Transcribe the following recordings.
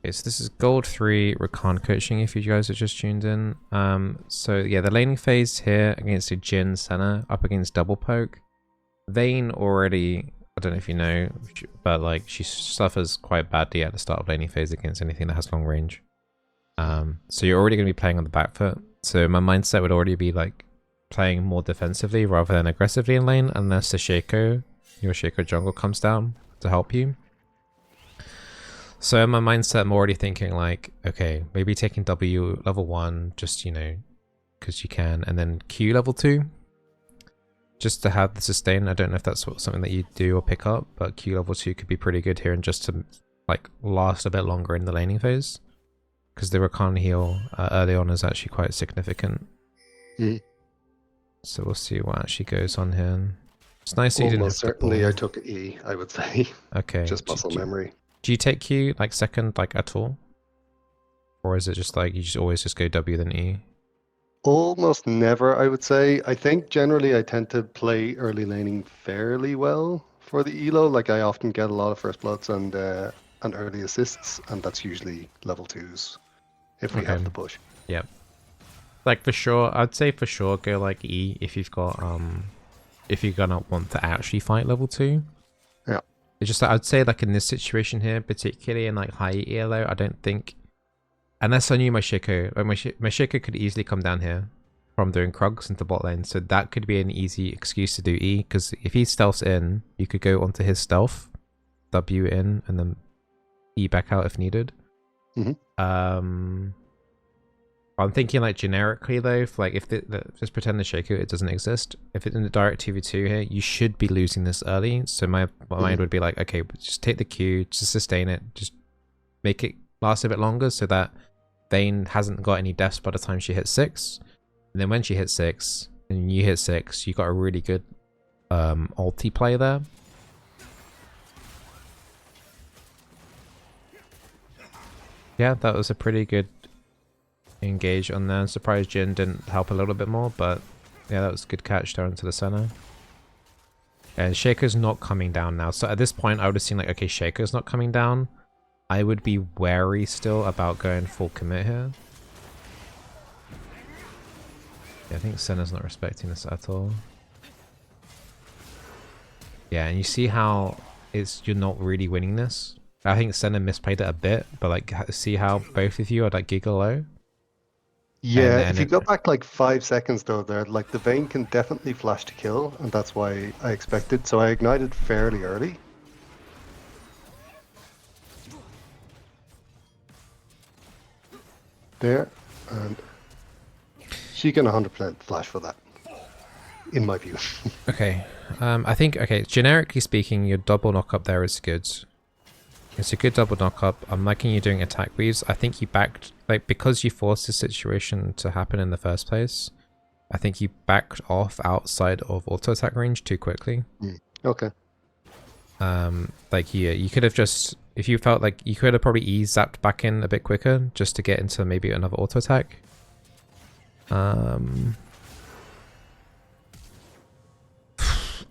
Okay, so this is Gold 3 Rakan coaching if you guys are just tuned in. So yeah, the laning phase here against a Jhin Senna up against double poke. Vayne already, I don't know if you know, but like she suffers quite badly at the start of laning phase against anything that has long range. So you're already going to be playing on the back foot. So my mindset would already be like playing more defensively rather than aggressively in lane, unless the your Shaco jungle comes down to help you. So in my mindset, I'm already thinking like, okay, maybe taking W level 1, just, you know, because you can, and then Q level 2, just to have the sustain. I don't know if that's something that you do or pick up, but Q level 2 could be pretty good here, and just to like last a bit longer in the laning phase, because the Rakan heal early on is actually quite significant. So we'll see what actually goes on here. It's nice that you didn't have to certainly pull. I took E, I would say. Okay. Just muscle memory. Do you take Q like second, like at all? Or is it just like you just always just go W then E? Almost never, I would say. I think generally I tend to play early laning fairly well for the elo. Like I often get a lot of first bloods and early assists, and that's usually level 2s if we have the push. Yep. Like for sure, I'd say for sure go like E if you've got if you're gonna want to actually fight level 2. Yeah. It's just that I'd say like in this situation here, particularly in like high ELO, I don't think, unless I knew my Shaco, like my Shaco could easily come down here from doing Krugs into bot lane, so that could be an easy excuse to do E, because if he stealths in, you could go onto his stealth, W in, and then E back out if needed. I'm thinking like generically though, if like if just pretend the Shaco it doesn't exist. If it's in the direct 2v2 here, you should be losing this early. So my mind would be like, okay, just take the Q, just sustain it, just make it last a bit longer so that Vayne hasn't got any deaths by the time she hits 6. And then when she hits 6 and you hit 6, you got a really good ulti play there. Yeah, that was a pretty good engage on there. I'm surprised Jhin didn't help a little bit more, but yeah, that was a good catch there into the center. And Shaco's not coming down now. So at this point, I would have seen like, okay, Shaco's not coming down. I would be wary still about going full commit here. Yeah, I think Senna's not respecting this at all. Yeah, and you see how you're not really winning this. I think Senna misplayed it a bit, but like see how both of you are like giga low. Yeah, if you go back like 5 seconds though, there, like the Vayne can definitely flash to kill, and that's why I expected. So I ignited fairly early. There, and she can 100% flash for that, in my view. Okay, I think, okay, generically speaking, your double knock up there is good. It's a good double knock up. I'm liking you doing attack weaves. I think you backed, like, because you forced this situation to happen in the first place, I think you backed off outside of auto attack range too quickly. Okay. Like, yeah, you could have just, if you felt like you could have probably zapped back in a bit quicker just to get into maybe another auto attack.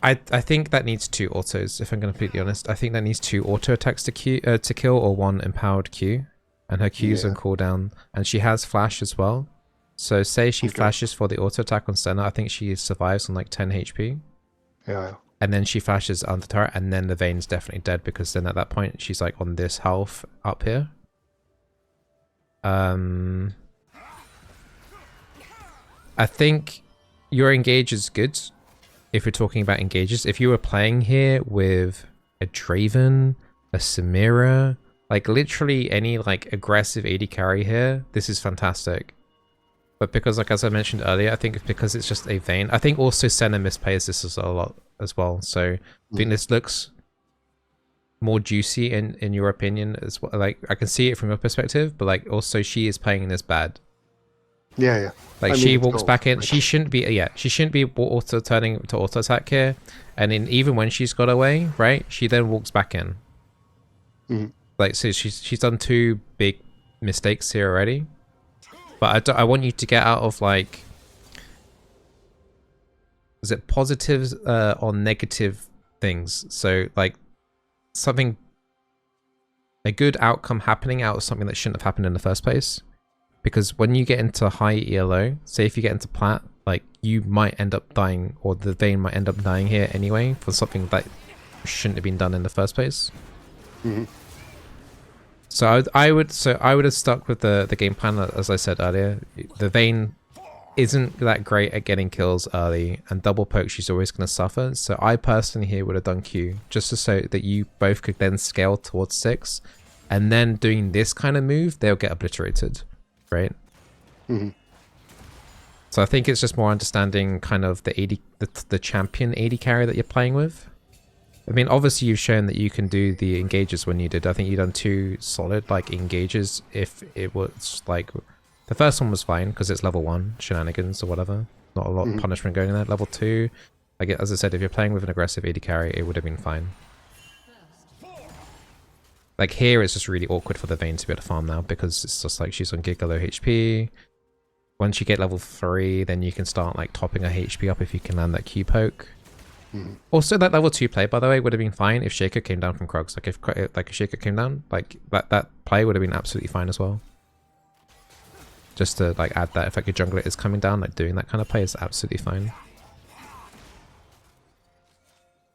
I think that needs 2 autos, if I'm going to be completely honest. I think that needs 2 auto attacks to kill, or 1 empowered Q. And her Q's on cooldown. And she has flash as well. So say she flashes for the auto attack on Senna, I think she survives on like 10 HP. Yeah. And then she flashes onto turret, and then the Vayne's definitely dead, because then at that point she's like on this health up here. I think your engage is good. If we're talking about engages, if you were playing here with a Draven, a Samira, like literally any like aggressive AD carry here, this is fantastic. But because, like as I mentioned earlier, I think because it's just a Vayne, I think also Senna misplays this a lot as well. So I think this looks more juicy in your opinion as well. Like I can see it from your perspective, but like also she is playing this bad. Yeah. Like she walks back in. She shouldn't be. Yeah, she shouldn't be auto turning to auto attack here. And even when she's got away, right? She then walks back in. Like so, she's done 2 big mistakes here already. But I want you to get out of like, is it positives or negative things? So like something a good outcome happening out of something that shouldn't have happened in the first place. Because when you get into high ELO, say if you get into plat, like you might end up dying, or the Vayne might end up dying here anyway for something that shouldn't have been done in the first place. So I would have stuck with the game plan, as I said earlier. The Vayne isn't that great at getting kills early, and double poke she's always going to suffer. So I personally here would have done Q, just to so that you both could then scale towards 6, and then doing this kind of move, they'll get obliterated, right? So I think it's just more understanding kind of the 80, the champion 80 carry that you're playing with. I mean, obviously you've shown that you can do the engages when needed. I think you've done 2 solid like engages. If it was like, the first one was fine because it's level 1 shenanigans or whatever. Not a lot of punishment going in there. Level 2, like as I said, if you're playing with an aggressive 80 carry, it would have been fine. Like here, it's just really awkward for the Vayne to be able to farm now because it's just like she's on giga low HP. Once you get level 3, then you can start like topping her HP up if you can land that Q poke. Also, that level 2 play, by the way, would have been fine if Shaker came down from Krugs. Like if Shaker came down, like that play would have been absolutely fine as well. Just to like add that if like a jungler is coming down, like doing that kind of play is absolutely fine.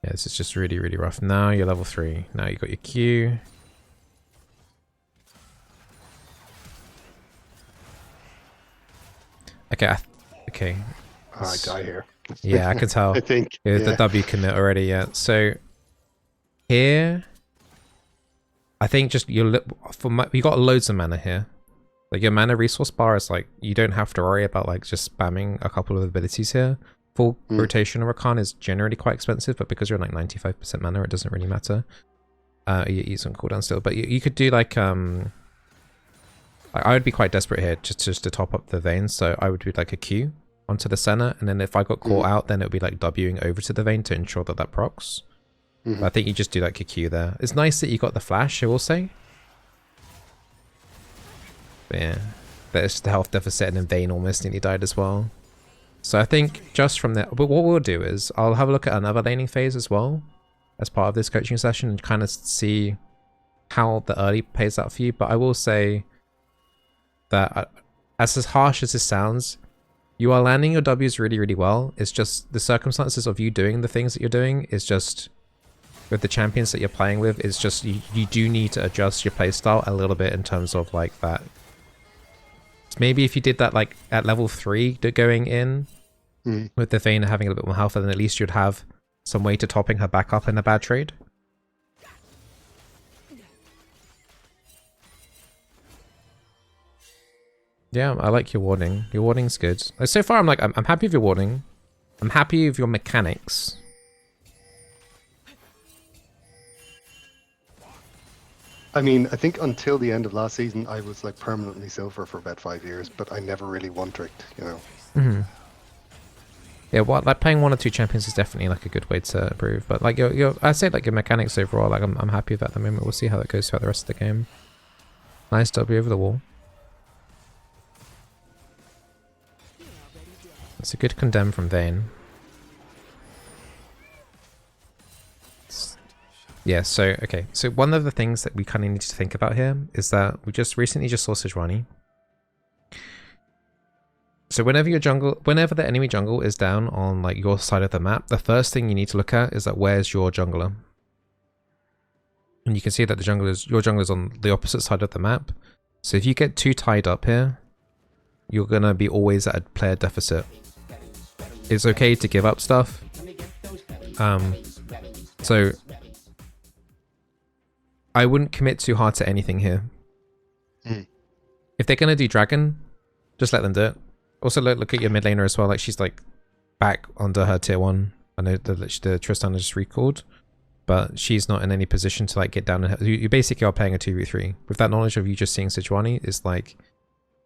Yeah, this is just really, really rough. Now you're level 3. Now you got your Q. Okay, okay. I die here. Yeah, I can tell. I think the W commit already. Yeah. So here, I think just you got loads of mana here. Like your mana resource bar is like you don't have to worry about like just spamming a couple of abilities here. Full rotation of Rakan is generally quite expensive, but because you're like 95% mana, it doesn't really matter. You use on cooldown still, but you could do like I would be quite desperate here just to top up the Vayne, so I would do like a Q onto the center, and then if I got caught out, then it would be like Wing over to the Vayne to ensure that that procs. I think you just do like a Q there. It's nice that you got the flash, I will say. But yeah, there's the health deficit, and then Vayne almost nearly died as well. So I think just from there, but what we'll do is I'll have a look at another laning phase as well as part of this coaching session and kind of see how the early plays out for you. But I will say that as harsh as this sounds, you are landing your Ws really, really well. It's just the circumstances of you doing the things that you're doing is just, with the champions that you're playing with, is just you do need to adjust your playstyle a little bit in terms of like that. So maybe if you did that like at level 3 going in with the Vayne having a little bit more health, then at least you'd have some way to topping her back up in a bad trade. Yeah, I like your warding. Your warding's good. So far, I'm happy with your warding. I'm happy with your mechanics. I mean, I think until the end of last season, I was like permanently silver for about 5 years, but I never really one-tricked, you know. Yeah, like playing 1 or 2 champions is definitely like a good way to improve. But like I'd say like your mechanics overall, like I'm happy with that at the moment. We'll see how that goes throughout the rest of the game. Nice W over the wall. It's a good condemn from Vayne. Yeah, so, okay. So one of the things that we kind of need to think about here is that we just recently saw Sejuani. So whenever the enemy jungle is down on like your side of the map, the first thing you need to look at is that where's your jungler? And you can see that your jungler is on the opposite side of the map. So if you get too tied up here, you're gonna be always at a player deficit. It's okay to give up stuff. So I wouldn't commit too hard to anything here. If they're gonna do dragon, just let them do it. Also look at your mid laner as well. Like she's like back under her tier 1. I know the Tristan is just recalled, but she's not in any position to like get down. You basically are playing a 2v3 with that knowledge of you just seeing Sejuani. Is like,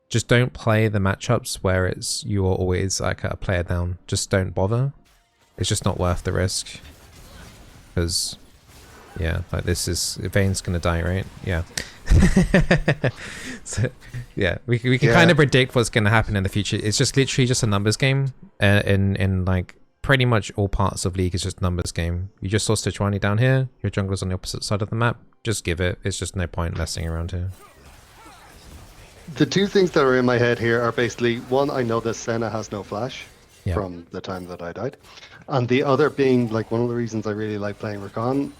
just don't play the matchups where it's you are always like a player down. Just don't bother. It's just not worth the risk. Because yeah, like this is Vayne's gonna die, right? Yeah. So yeah, we can kind of predict what's gonna happen in the future. It's just literally just a numbers game. In like pretty much all parts of League, it's just numbers game. You just saw Sejuani down here. Your jungler's on the opposite side of the map. Just give it. It's just no point messing around here. The two things that are in my head here are basically, one, I know that Senna has no flash Yeah. from the time that I died. And the other being, like, one of the reasons I really like playing Rakan,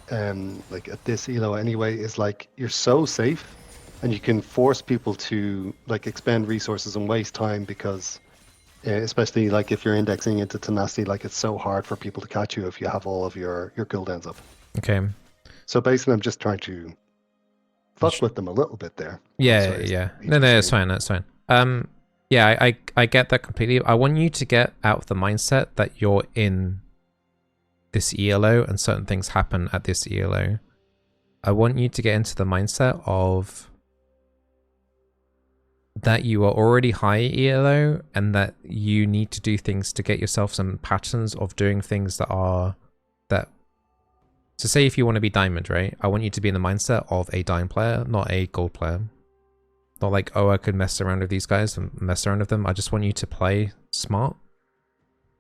like at this elo anyway, is like you're so safe and you can force people to like expend resources and waste time because especially like if you're indexing into tenacity, like it's so hard for people to catch you if you have all of your cooldowns up. Okay. So basically I'm just trying to fuck with them a little bit there. Yeah, yeah. No, it's fine. That's fine. Yeah, I get that completely. I want you to get out of the mindset that you're in this ELO and certain things happen at this ELO. I want you to get into the mindset of that you are already high ELO and that you need to do things to get yourself some patterns of doing things that are that. So say if you want to be diamond, right? I want you to be in the mindset of a diamond player, not a gold player. Not like, oh, I could mess around with these guys and mess around with them. I just want you to play smart.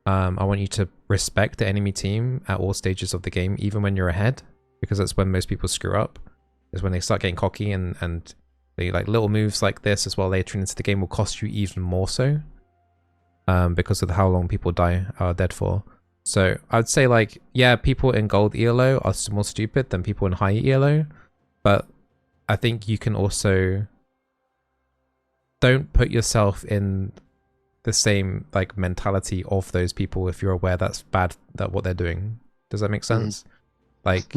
I want you to respect the enemy team at all stages of the game, even when you're ahead, because that's when most people screw up, is when they start getting cocky and they like little moves like this as well later into the game will cost you even more so, because of how long people are dead for. So I'd say like, yeah, people in gold ELO are more stupid than people in high ELO, but I think you can also don't put yourself in the same like mentality of those people if you're aware that's bad, that what they're doing. Does that make sense? Like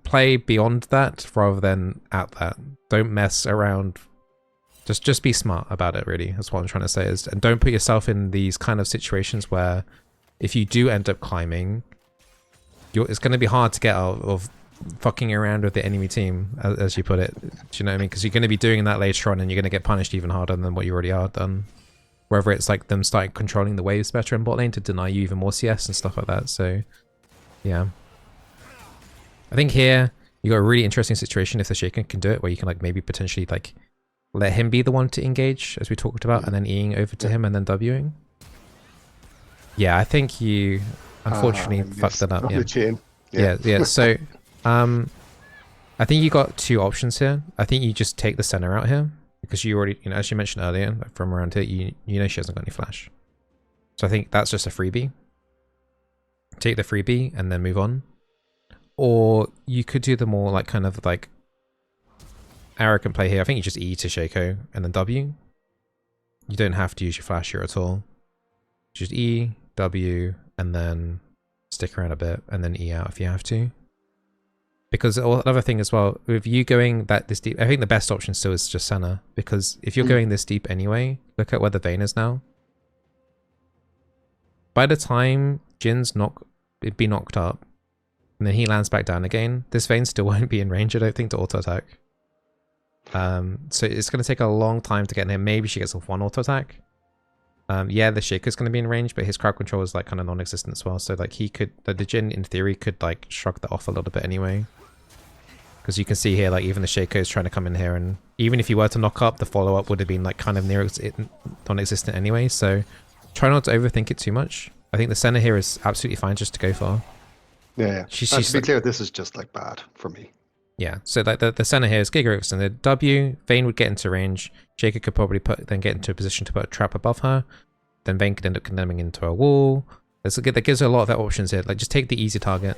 play beyond that rather than at that. Don't mess around. Just be smart about it, really. That's what I'm trying to say is, and don't put yourself in these kind of situations where if you do end up climbing, it's going to be hard to get out of fucking around with the enemy team, as you put it. Do you know what I mean? Because you're going to be doing that later on and you're going to get punished even harder than what you already are done. Whether it's like them starting controlling the waves better in bot lane to deny you even more CS and stuff like that. So, yeah. I think here you got a really interesting situation if the Shaker can do it, where you can like maybe potentially like let him be the one to engage, as we talked about, and then Eing over to him and then Wing. Yeah, I think you unfortunately fucked that up. Yeah. So, I think you got two options here. I think you just take the center out here because you already, as you mentioned earlier, from around here, you know she hasn't got any flash. So I think that's just a freebie. Take the freebie and then move on. Or you could do the more like kind of like arrogant play here. I think you just E to Shaco and then W. You don't have to use your flash here at all. Just E, W, and then stick around a bit and then E out if you have to. Because another thing as well, with you going this deep, I think the best option still is just Senna. Because if you're going this deep anyway, look at where the Vayne is now. By the time Jin's be knocked up, and then he lands back down again, this Vayne still won't be in range, I don't think, to auto attack. So it's going to take a long time to get in here. Maybe she gets off one auto attack. Yeah, the Shaker's going to be in range, but his crowd control is like kind of non-existent as well. So like he could, the Jhin in theory could like shrug that off a little bit anyway. Because you can see here, like even the Shaker is trying to come in here, and even if you were to knock up, the follow-up would have been like kind of near non-existent anyway. So try not to overthink it too much. I think the center here is absolutely fine just to go for. Yeah. She's to be clear, this is just like bad for me. Yeah. So like the center here is Giga and the W. Vayne would get into range. Shaker could probably then get into a position to put a trap above her. Then Vayne could end up condemning into a wall. That gives her a lot of options here. Like just take the easy target.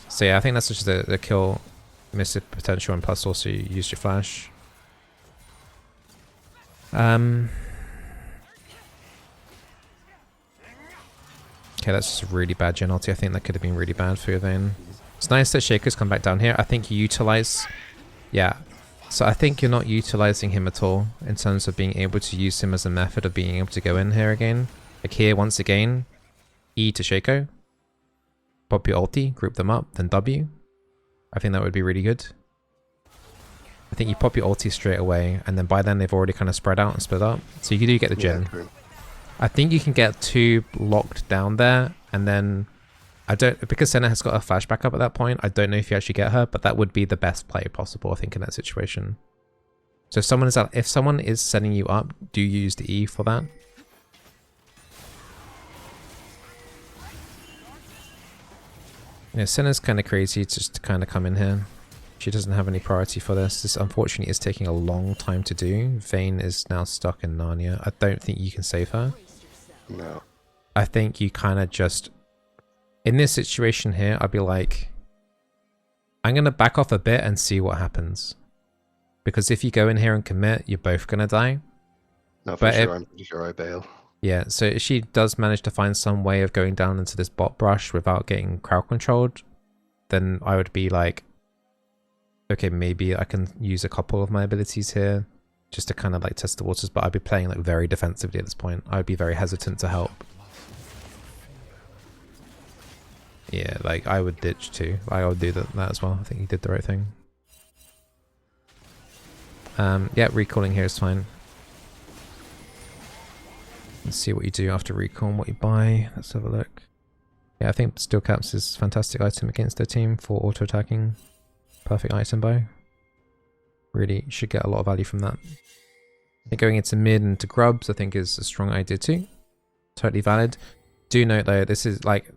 So yeah, I think that's just the kill, miss the potential, and plus also you used your flash. Okay, that's just a really bad Jhin ulti. I think that could have been really bad for your Vayne. It's nice that Shaker's come back down here. I think you utilize... Yeah. So I think you're not utilizing him at all in terms of being able to use him as a method of being able to go in here again. Like here, once again, E to Shaco. Pop your ulti, group them up, then W. I think that would be really good. I think you pop your ulti straight away, and then by then they've already kind of spread out and split up. So you do get the Jhin. Yeah, I think you can get two locked down there, and then because Senna has got a flash back up at that point, I don't know if you actually get her, but that would be the best play possible, I think, in that situation. So if someone is setting you up, do you use the E for that? Yeah, Senna's kind of crazy just to kind of come in here. She doesn't have any priority for this. This unfortunately is taking a long time to do. Vayne is now stuck in Narnia. I don't think you can save her. No. I think you kind of just... In this situation here, I'd be like, I'm going to back off a bit and see what happens. Because if you go in here and commit, you're both going to die. No, for sure. I'm pretty sure I bail. Yeah, so if she does manage to find some way of going down into this bot brush without getting crowd controlled, then I would be like, okay, maybe I can use a couple of my abilities here just to kind of like test the waters, but I'd be playing like very defensively at this point. I'd be very hesitant to help. Yeah, like I would ditch too. I would do that as well. I think you did the right thing. Yeah, recalling here is fine. Let's see what you do after recall and what you buy. Let's have a look. Yeah, I think Steel Caps is a fantastic item against their team for auto-attacking. Perfect item buy. Really should get a lot of value from that. Going into mid and to grubs I think is a strong idea too. Totally valid. Do note though, this is like,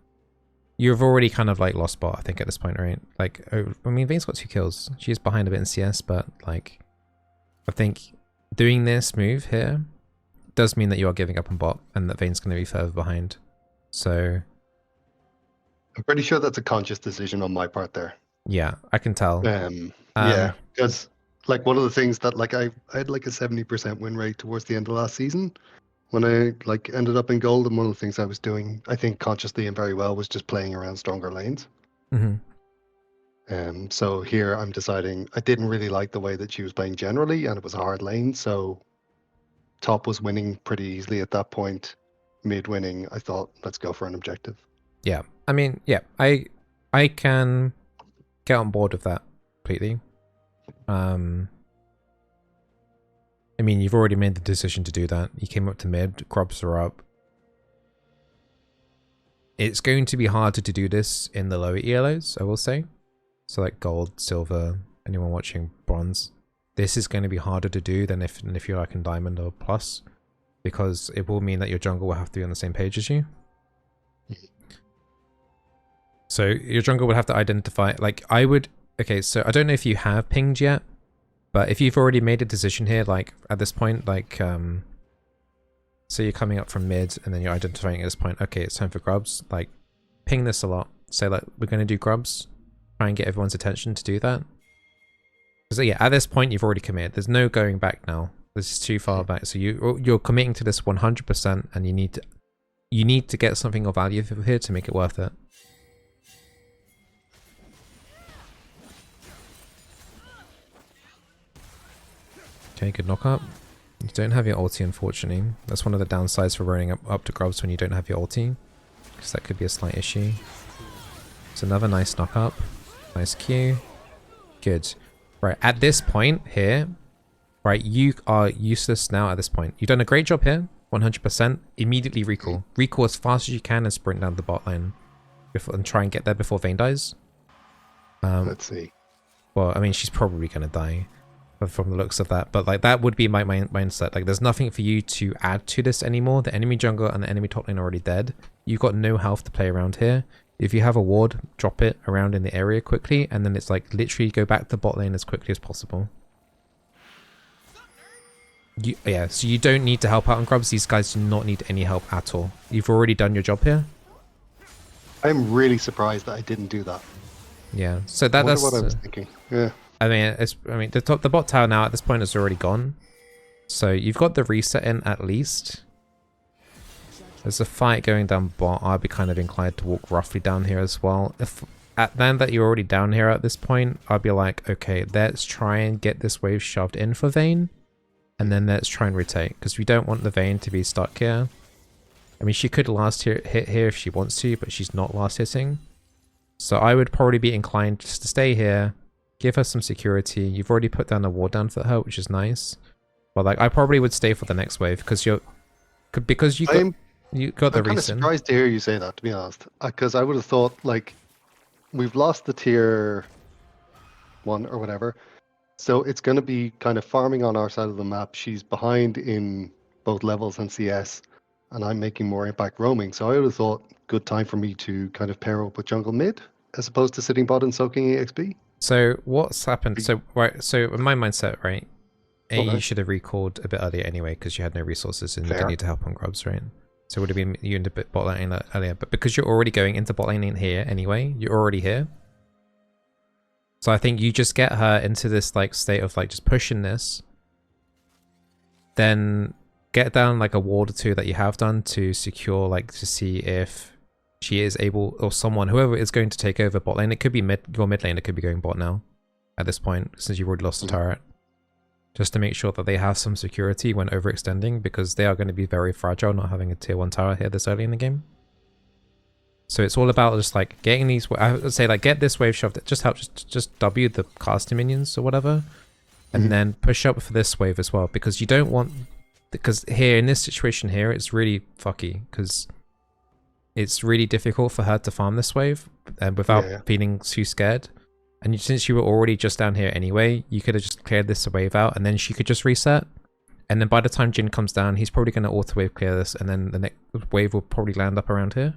you've already kind of like lost bot I think at this point, right? Like, I mean Vayne's got 2 kills. She's behind a bit in CS, but like, I think doing this move here does mean that you are giving up on bot and that Vayne's going to be further behind. So I'm pretty sure that's a conscious decision on my part there. yeah, I can tell. Yeah, because like one of the things that like I had like a 70% win rate towards the end of last season when I like ended up in gold, and one of the things I was doing, I think consciously and very well, was just playing around stronger lanes. So here I'm deciding I didn't really like the way that she was playing generally, and it was a hard lane, so top was winning pretty easily at that point. Mid winning, I thought, let's go for an objective. Yeah, I mean, yeah, I can get on board with that completely. I mean, you've already made the decision to do that. You came up to mid, grubs are up. It's going to be harder to do this in the lower ELOs, I will say. So like gold, silver, anyone watching bronze. This is going to be harder to do than if you're like in diamond or plus, because it will mean that your jungle will have to be on the same page as you. So your jungle would have to identify, like I would, okay, so I don't know if you have pinged yet, but if you've already made a decision here, like at this point, like, so you're coming up from mid and then you're identifying at this point, okay, it's time for grubs, like ping this a lot. Say like, we're going to do grubs, try and get everyone's attention to do that. So yeah, at this point, you've already committed. There's no going back now. This is too far back. So you're committing to this 100% and you need to get something of value here to make it worth it. Okay, good knock up. You don't have your ulti, unfortunately. That's one of the downsides for running up to grubs when you don't have your ulti, because that could be a slight issue. It's another nice knock up. Nice Q. Good. Right, at this point here, right, you are useless now at this point. You've done a great job here, 100%. Immediately recall. Recall as fast as you can and sprint down the bot lane and try and get there before Vayne dies. Let's see. Well, I mean, she's probably going to die from the looks of that, but like that would be my mindset. Like there's nothing for you to add to this anymore. The enemy jungle and the enemy top lane are already dead. You've got no health to play around here. If you have a ward, drop it around in the area quickly, and then it's like literally go back to bot lane as quickly as possible. Yeah, so you don't need to help out on grubs. These guys do not need any help at all. You've already done your job here. I'm really surprised that I didn't do that. Yeah, so that's what I was thinking. Yeah. I mean, the bot tower now at this point is already gone, so you've got the reset in at least. There's a fight going down bot. I'd be kind of inclined to walk roughly down here as well. If then that you're already down here at this point, I'd be like, okay, let's try and get this wave shoved in for Vayne, and then let's try and rotate, because we don't want the Vayne to be stuck here. I mean, she could hit here if she wants to, but she's not last hitting. So I would probably be inclined just to stay here, give her some security. You've already put down a ward down for her, which is nice. But like, I probably would stay for the next wave because you got the I'm kind of surprised to hear you say that, to be honest, because I would have thought like we've lost the tier 1 or whatever, so it's going to be kind of farming on our side of the map. She's behind in both levels and CS, and I'm making more impact roaming. So I would have thought good time for me to kind of pair up with jungle mid. as opposed to sitting bot and soaking EXP. So what's happened? So right, so in my mindset, right, A, you Okay. should have recalled a bit earlier anyway because you had no resources and you Fair. didn't need to help on grubs, right? So it would have been you into bot lane earlier, but because you're already going into bot lane in here anyway, you're already here. So I think you just get her into this like state of like just pushing this, then get down like a ward or two that you have done to secure, like to see if she is able, or someone, whoever is going to take over bot lane. It could be your mid lane, it could be going bot now at this point since you've already lost the turret. Just to make sure that they have some security when overextending, because they are going to be very fragile not having a tier 1 tower here this early in the game. So it's all about just like getting these, I would say like get this wave shoved, just help just W the caster minions or whatever, and then push up for this wave as well, because you don't want, because here in this situation here it's really fucky because it's really difficult for her to farm this wave and without feeling too scared. And since you were already just down here anyway, you could have just cleared this wave out and then she could just reset. And then by the time Jhin comes down, he's probably going to auto wave clear this, and then the next wave will probably land up around here.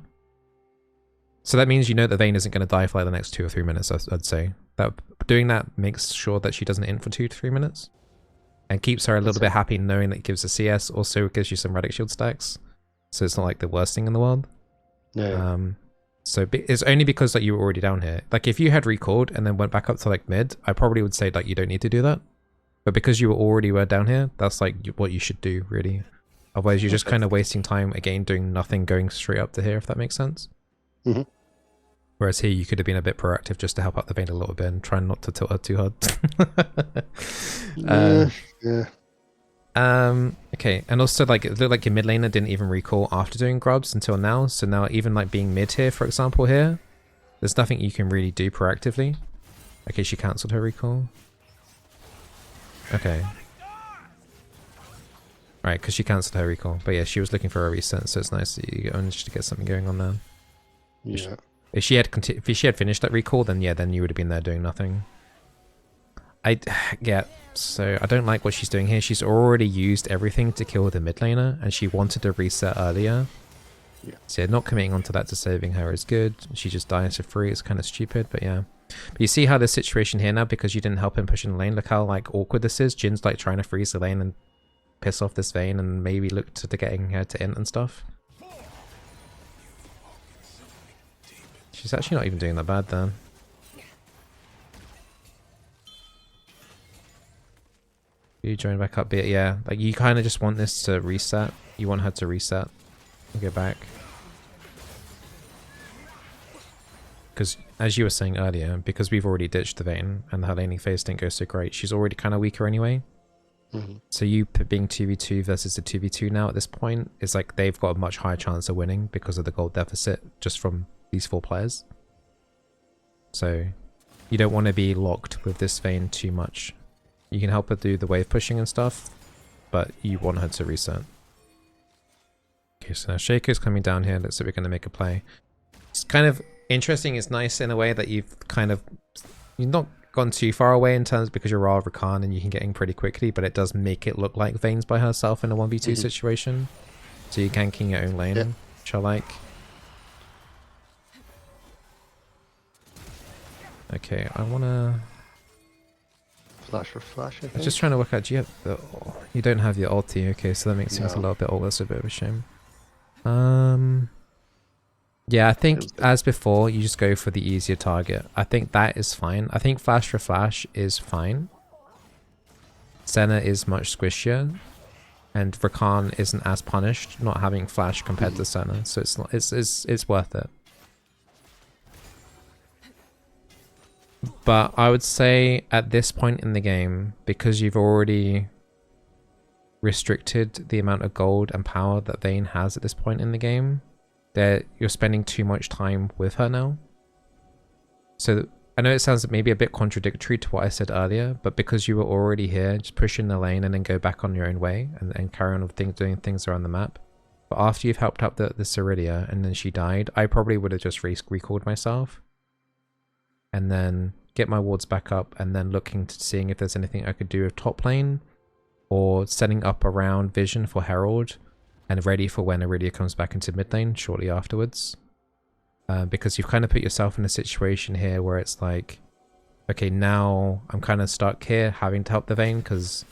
So that means you know that Vayne isn't going to die for like the next 2 or 3 minutes, I'd say. That doing that makes sure that she doesn't int for 2 to 3 minutes. And keeps her a little bit happy knowing that it gives a CS, also gives you some Radic shield stacks. So it's not like the worst thing in the world. So it's only because that you were already down here. Like if you had recalled and then went back up to like mid, I probably would say like you don't need to do that. But because you already were down here, that's like what you should do really. Otherwise you're just kind of wasting time again doing nothing, going straight up to here, if that makes sense. Whereas here you could have been a bit proactive just to help out the Vayne a little bit and try not to tilt her too hard. Okay, and also like it looked like your mid laner didn't even recall after doing grubs until now, so now even like being mid here, for example here, there's nothing you can really do proactively. Okay, she cancelled her recall. Okay. Right, because she cancelled her recall. But yeah, she was looking for a reset, so it's nice that you managed to get something going on there. Yeah. If she had finished that recall, then yeah, then you would have been there doing nothing. So I don't like what she's doing here. She's already used everything to kill the mid laner, and she wanted to reset earlier. So not committing onto that to saving her is good. She just dies for free. It's kind of stupid, but yeah. But you see how this situation here now, because you didn't help him push in the lane, look how like awkward this is. Jin's like trying to freeze the lane and piss off this Vayne and maybe look to getting her to int and stuff. She's actually not even doing that bad then. You join back up, but yeah, like you kind of just want this to reset. You want her to reset and go back. Because as you were saying earlier, because we've already ditched the Vayne and her laning phase didn't go so great, she's already kind of weaker anyway. So you being 2v2 versus the 2v2 now at this point is like they've got a much higher chance of winning because of the gold deficit just from these 4 players. So you don't want to be locked with this Vayne too much. You can help her do the wave pushing and stuff, but you want her to reset. Okay, so now Shaco's coming down here. Looks like we're going to make a play. It's kind of interesting. It's nice in a way that you've not gone too far away in terms because you're Gold Rakan and you can get in pretty quickly, but it does make it look like Vayne's by herself in a 1v2 situation. So you're ganking your own lane, which I like. Okay, I want to... Flash for flash, I think. I'm just trying to work out, do you have the... Oh, you don't have your ulti, okay, so that makes things a little bit... Oh, that's a bit of a shame. Yeah, I think as before, you just go for the easier target. I think that is fine. I think flash for flash is fine. Senna is much squishier, and Rakan isn't as punished not having flash compared to Senna, so it's worth it. But I would say at this point in the game, because you've already restricted the amount of gold and power that Vayne has at this point in the game, that you're spending too much time with her now. So I know it sounds maybe a bit contradictory to what I said earlier, but because you were already here, just push in the lane and then go back on your own way and carry on with doing things around the map. But after you've helped out the Ceridia and then she died, I probably would have just recalled myself. And then get my wards back up and then looking to seeing if there's anything I could do with top lane or setting up around vision for Herald and ready for when Iridia comes back into mid lane shortly afterwards. because you've kind of put yourself in a situation here where it's like, okay, now I'm kind of stuck here having to help the Vayne because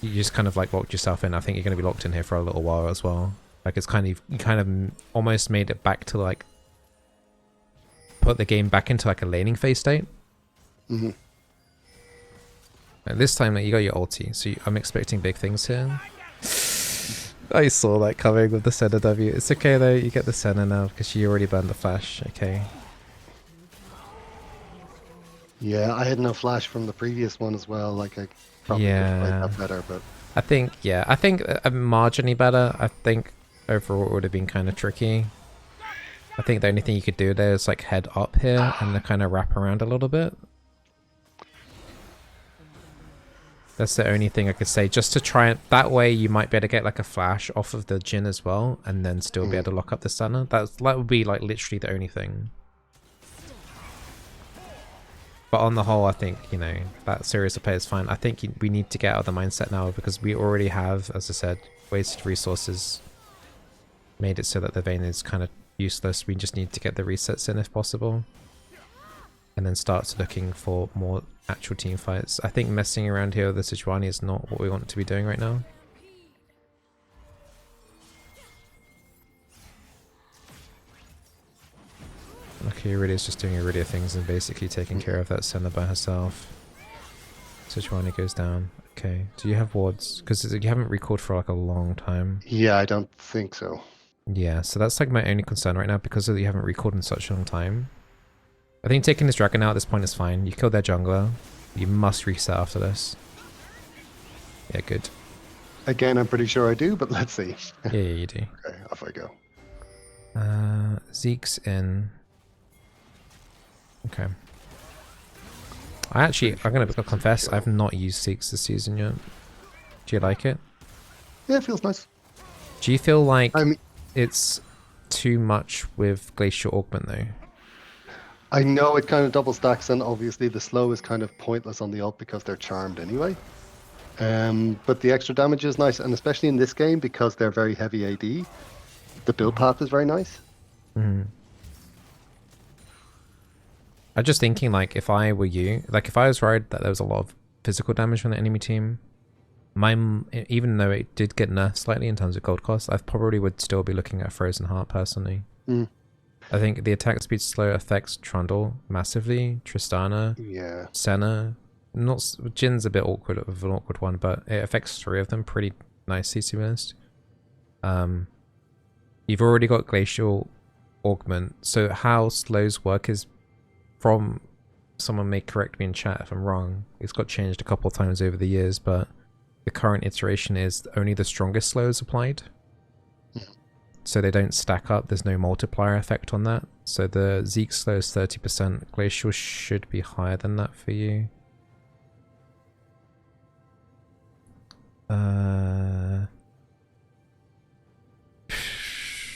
you just kind of like locked yourself in. I think you're going to be locked in here for a little while as well. Like it's kind of, you kind of almost made it back to like, put the game back into like a laning phase state. Mm-hmm. And this time like, you got your ulti, so I'm expecting big things here. I saw that coming with the Senna W. It's okay though, you get the Senna now because you already burned the flash. Okay. Yeah, I had no flash from the previous one as well. Like I probably could have played that better, but I think marginally better. I think overall it would have been kind of tricky. I think the only thing you could do there is like head up here and then kind of wrap around a little bit. That's the only thing I could say, just to try it. That way you might be able to get like a flash off of the Jhin as well, and then still be able to lock up the Stunner. That would be like literally the only thing. But on the whole, I think, you know, that series of play is fine. I think we need to get out of the mindset now because we already have, as I said, wasted resources. Made it so that the Vayne is kind of useless. We just need to get the resets in if possible. And then start looking for more actual team fights. I think messing around here with the Sejuani is not what we want to be doing right now. Okay, Iridia is just doing Iridia things and basically taking care of that Senna by herself. Sejuani goes down. Okay, do you have wards? Because you haven't recalled for like a long time. yeah, I don't think so. Yeah, so that's like my only concern right now because you haven't recalled in such a long time. I think taking this dragon out at this point is fine. You killed their jungler. You must reset after this. Yeah, good. Again, I'm pretty sure I do, but let's see. Yeah, you do. Okay, off I go. Zeke's in. Okay. I'm gonna confess, I've not used Zeke's this season yet. Do you like it? Yeah, it feels nice. Do you feel like I mean, it's too much with Glacial Augment though? I know it kind of double stacks, and obviously the slow is kind of pointless on the ult because they're charmed anyway. But the extra damage is nice, and especially in this game because they're very heavy AD, the build path is very nice. I'm just thinking, like, if I were you, like, if I was worried that there was a lot of physical damage from the enemy team, even though it did get nerfed slightly in terms of gold cost, I probably would still be looking at Frozen Heart personally. I think the attack speed slow affects Trundle massively, Tristana, Yeah. Senna. Not Jin's a bit awkward of an awkward one, but it affects 3 of them pretty nicely, to be honest. You've already got Glacial Augment, so how slows work is, from someone may correct me in chat if I'm wrong, it's got changed a couple of times over the years, but the current iteration is only the strongest slows applied. So they don't stack up, there's no multiplier effect on that. So the Zeke slow is 30%, Glacial should be higher than that for you.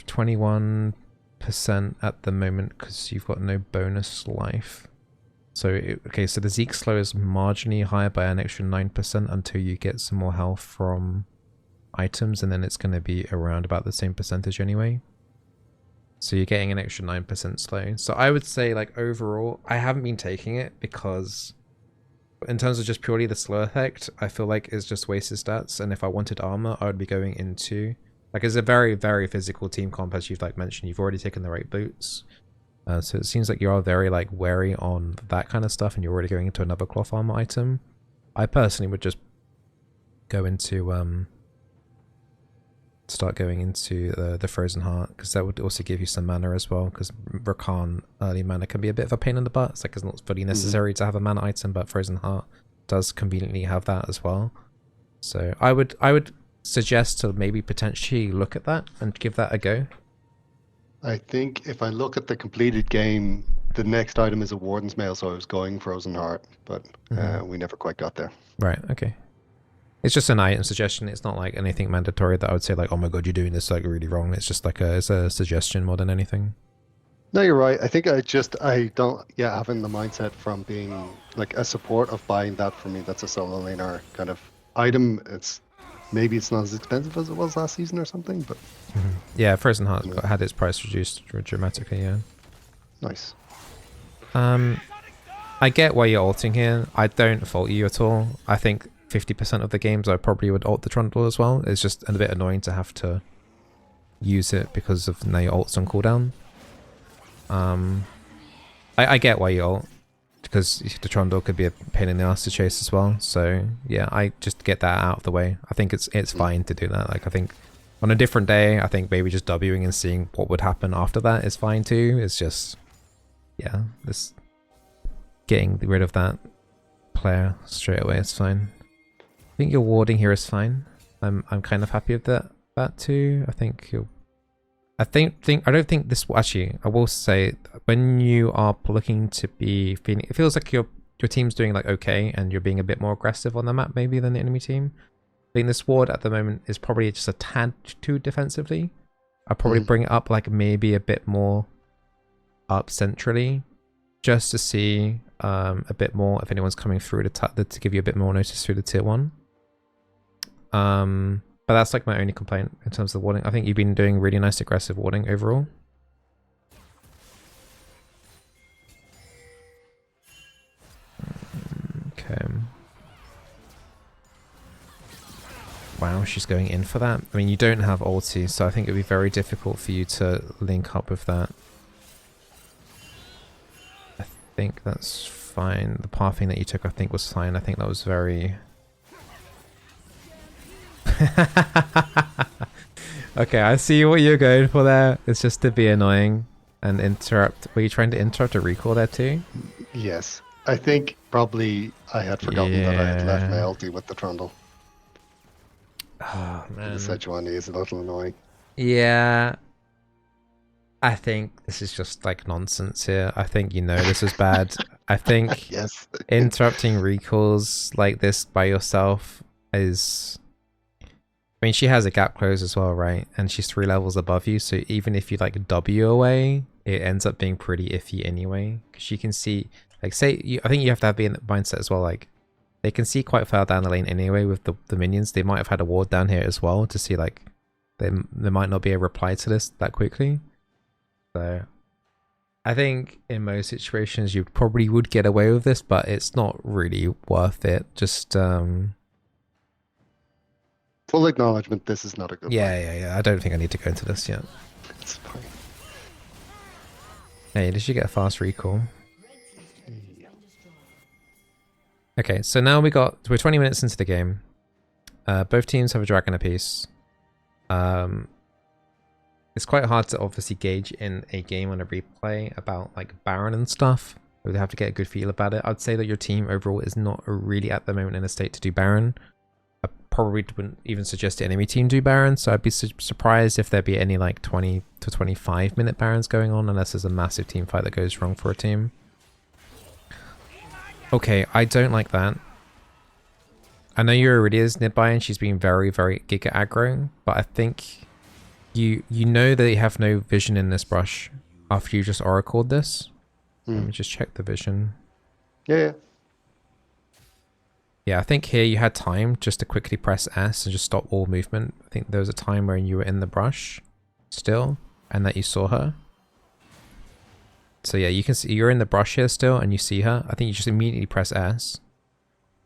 21% at the moment because you've got no bonus life. So, okay, so the Zeke slow is marginally higher by an extra 9% until you get some more health from items, and then it's going to be around about the same percentage anyway. So you're getting an extra 9% slow. So I would say, like, overall, I haven't been taking it because in terms of just purely the slow effect, I feel like it's just wasted stats, and if I wanted armor, I would be going into, like, it's a very, very physical team comp, as you've, like, mentioned. You've already taken the right boots. So it seems like you are very, like, wary on that kind of stuff, and you're already going into another cloth armor item. I personally would just go into, start going into the Frozen Heart, because that would also give you some mana as well, because Rakan early mana can be a bit of a pain in the butt. It's like it's not fully necessary to have a mana item, but Frozen Heart does conveniently have that as well. So I would suggest to maybe potentially look at that and give that a go. I think if I look at the completed game, the next item is a Warden's Mail, so I was going Frozen Heart, but we never quite got there. Right, okay. It's just an item suggestion. It's not like anything mandatory that I would say like, oh my god, you're doing this like really wrong. It's just like it's a suggestion more than anything. No, you're right. I think I don't having the mindset from being like a support of buying that for me. That's a solo laner kind of item. It's Maybe it's not as expensive as it was last season or something, but Yeah, Frozen Hearts had its price reduced dramatically, yeah. nice. I get why you're ulting here. I don't fault you at all. I think 50% of the games I probably would ult the Trundle as well. It's just a bit annoying to have to use it because of now your ult's on cooldown. I get why you ult, because the Trundle could be a pain in the ass to chase as well. So yeah, I just get that out of the way. I think it's fine to do that. Like I think on a different day, I think maybe just Wing and seeing what would happen after that is fine too. It's just, yeah, this getting rid of that player straight away is fine. I think your warding here is fine. I'm kind of happy with that too. I think you'll. I don't think this. Actually, I will say when you are looking to be feeling, it feels like your team's doing like okay, and you're being a bit more aggressive on the map maybe than the enemy team. I think this ward at the moment is probably just a tad too defensively. I'll probably bring it up like maybe a bit more up centrally, just to see a bit more if anyone's coming through to give you a bit more notice through the tier 1. But that's like my only complaint in terms of warding. I think you've been doing really nice aggressive warding overall. Okay. Wow, she's going in for that. I mean, you don't have ulti, so I think it would be very difficult for you to link up with that. I think that's fine. The pathing that you took, I think, was fine. I think that was very... Okay, I see what you're going for there. It's just to be annoying and interrupt. Were you trying to interrupt a recall there too? Yes. I think probably I had forgotten that I had left my ulti with the Trundle. Oh, man. The Sejuani is a little annoying. Yeah. I think this is just like nonsense here. I think you know this is bad. I think yes. Interrupting recalls like this by yourself is... I mean, she has a gap close as well, right? And she's 3 levels above you, so even if you like W away, it ends up being pretty iffy anyway. Because you can see, like, say, I think you have to have the mindset as well, like, they can see quite far down the lane anyway with the minions. They might have had a ward down here as well to see, like, there might not be a reply to this that quickly. So, I think in most situations you probably would get away with this, but it's not really worth it. Just, full acknowledgement, this is not a good yeah. I don't think I need to go into this yet. It's fine. Hey, did you get a fast recall? Okay, so now we're 20 minutes into the game. Both teams have a dragon apiece. It's quite hard to obviously gauge in a game on a replay about like Baron and stuff. We have to get a good feel about it. I'd say that your team overall is not really at the moment in a state to do Baron. I probably wouldn't even suggest the enemy team do Baron, so I'd be surprised if there'd be any like 20 to 25 minute Barons going on unless there's a massive team fight that goes wrong for a team. Okay, I don't like that. I know your Iridia's nearby and she's being very, very giga aggro, but I think you know that you have no vision in this brush after you just oracled this. Let me just check the vision. Yeah. Yeah, I think here you had time just to quickly press S and just stop all movement. I think there was a time where you were in the brush still and that you saw her. So yeah, you can see you're in the brush here still and you see her. I think you just immediately press S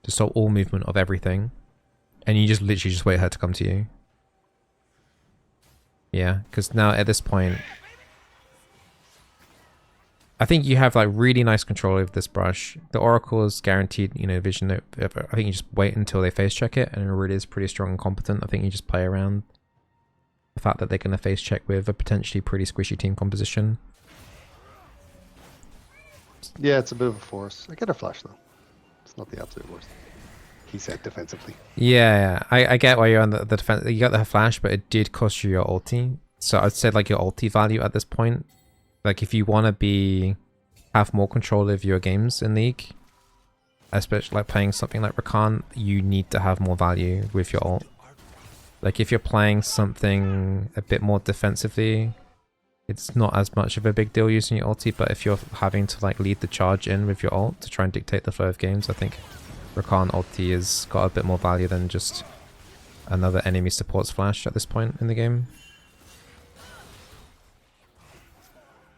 to stop all movement of everything. And you just literally just wait her to come to you. Yeah, because now at this point, I think you have like really nice control over this brush. The Oracle is guaranteed, you know, vision. I think you just wait until they face check it, and it really is pretty strong and competent. I think you just play around the fact that they're going to face check with a potentially pretty squishy team composition. Yeah, it's a bit of a force. I get a flash though. It's not the absolute worst. He said defensively. Yeah, I get why you're on the defense. You got the flash, but it did cost you your ulti. So I'd say like your ulti value at this point. Like if you want to have more control of your games in League, especially like playing something like Rakan, you need to have more value with your ult. Like if you're playing something a bit more defensively, it's not as much of a big deal using your ulti, but if you're having to like lead the charge in with your ult to try and dictate the flow of games, I think Rakan ulti has got a bit more value than just another enemy support's flash at this point in the game.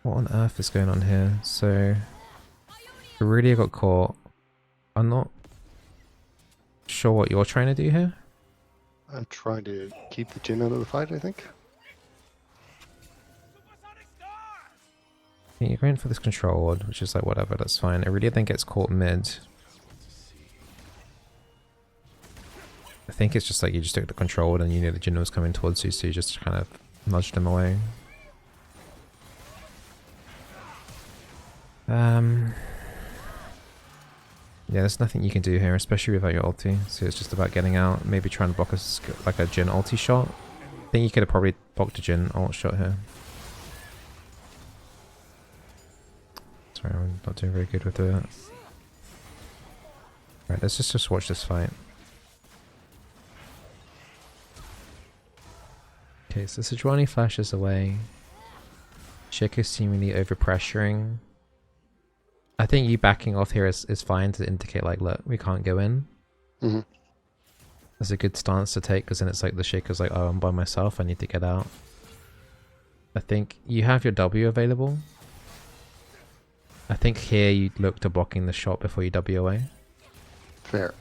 What on earth is going on here? So, Aurelia got caught. I'm not sure what you're trying to do here. I'm trying to keep the Jhin out of the fight, I think. Yeah, you're going for this control ward, which is like whatever, that's fine. Aurelia then gets caught mid. I think it's just like you just took the control ward and you knew the Jhin was coming towards you, so you just kind of nudged him away. Yeah, there's nothing you can do here, especially without your ulti. So it's just about getting out, maybe trying to block like a Jhin ulti shot. I think you could have probably blocked a Jhin ult shot here. Sorry, I'm not doing very good with it. Right, let's just watch this fight. Okay, so Sejuani flashes away. Shaco's seemingly overpressuring. I think you backing off here is fine to indicate like, look, we can't go in. Mm-hmm. That's a good stance to take, because then it's like the Shaco's like, oh, I'm by myself, I need to get out. I think you have your W available. I think here you'd look to blocking the shot before you W away. Fair.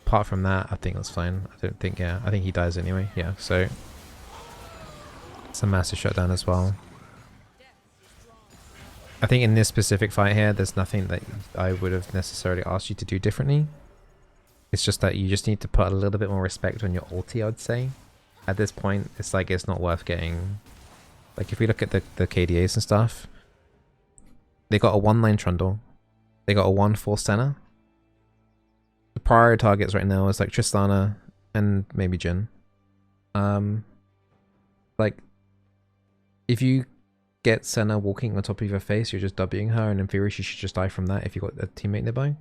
Apart from that, I think that's fine. I don't think, yeah, I think he dies anyway. Yeah, so it's a massive shutdown as well. I think in this specific fight here, there's nothing that I would have necessarily asked you to do differently. It's just that you just need to put a little bit more respect on your ulti, I'd say. At this point, it's like it's not worth getting... Like if we look at the KDAs and stuff, they got a 1-lane Trundle. They got a 1-4 Senna. The priority targets right now is like Tristana and maybe Jhin. Like, if you get Senna walking on top of your face, you're just Wing her, and in theory she should just die from that if you got a teammate nearby.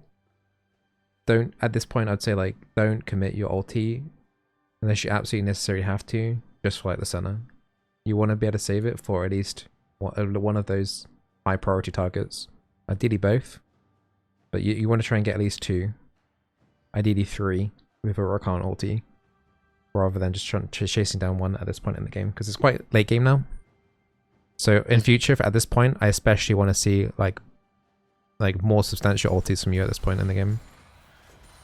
Don't, at this point I'd say like, don't commit your ulti unless you absolutely necessarily have to, just for like the Senna. You want to be able to save it for at least one of those high priority targets. Ideally both, but you want to try and get at least 2. Ideally 3 with a Rakan ulti, rather than just chasing down 1 at this point in the game, because it's quite late game now. So in future, at this point, I especially want to see like more substantial ultis from you at this point in the game.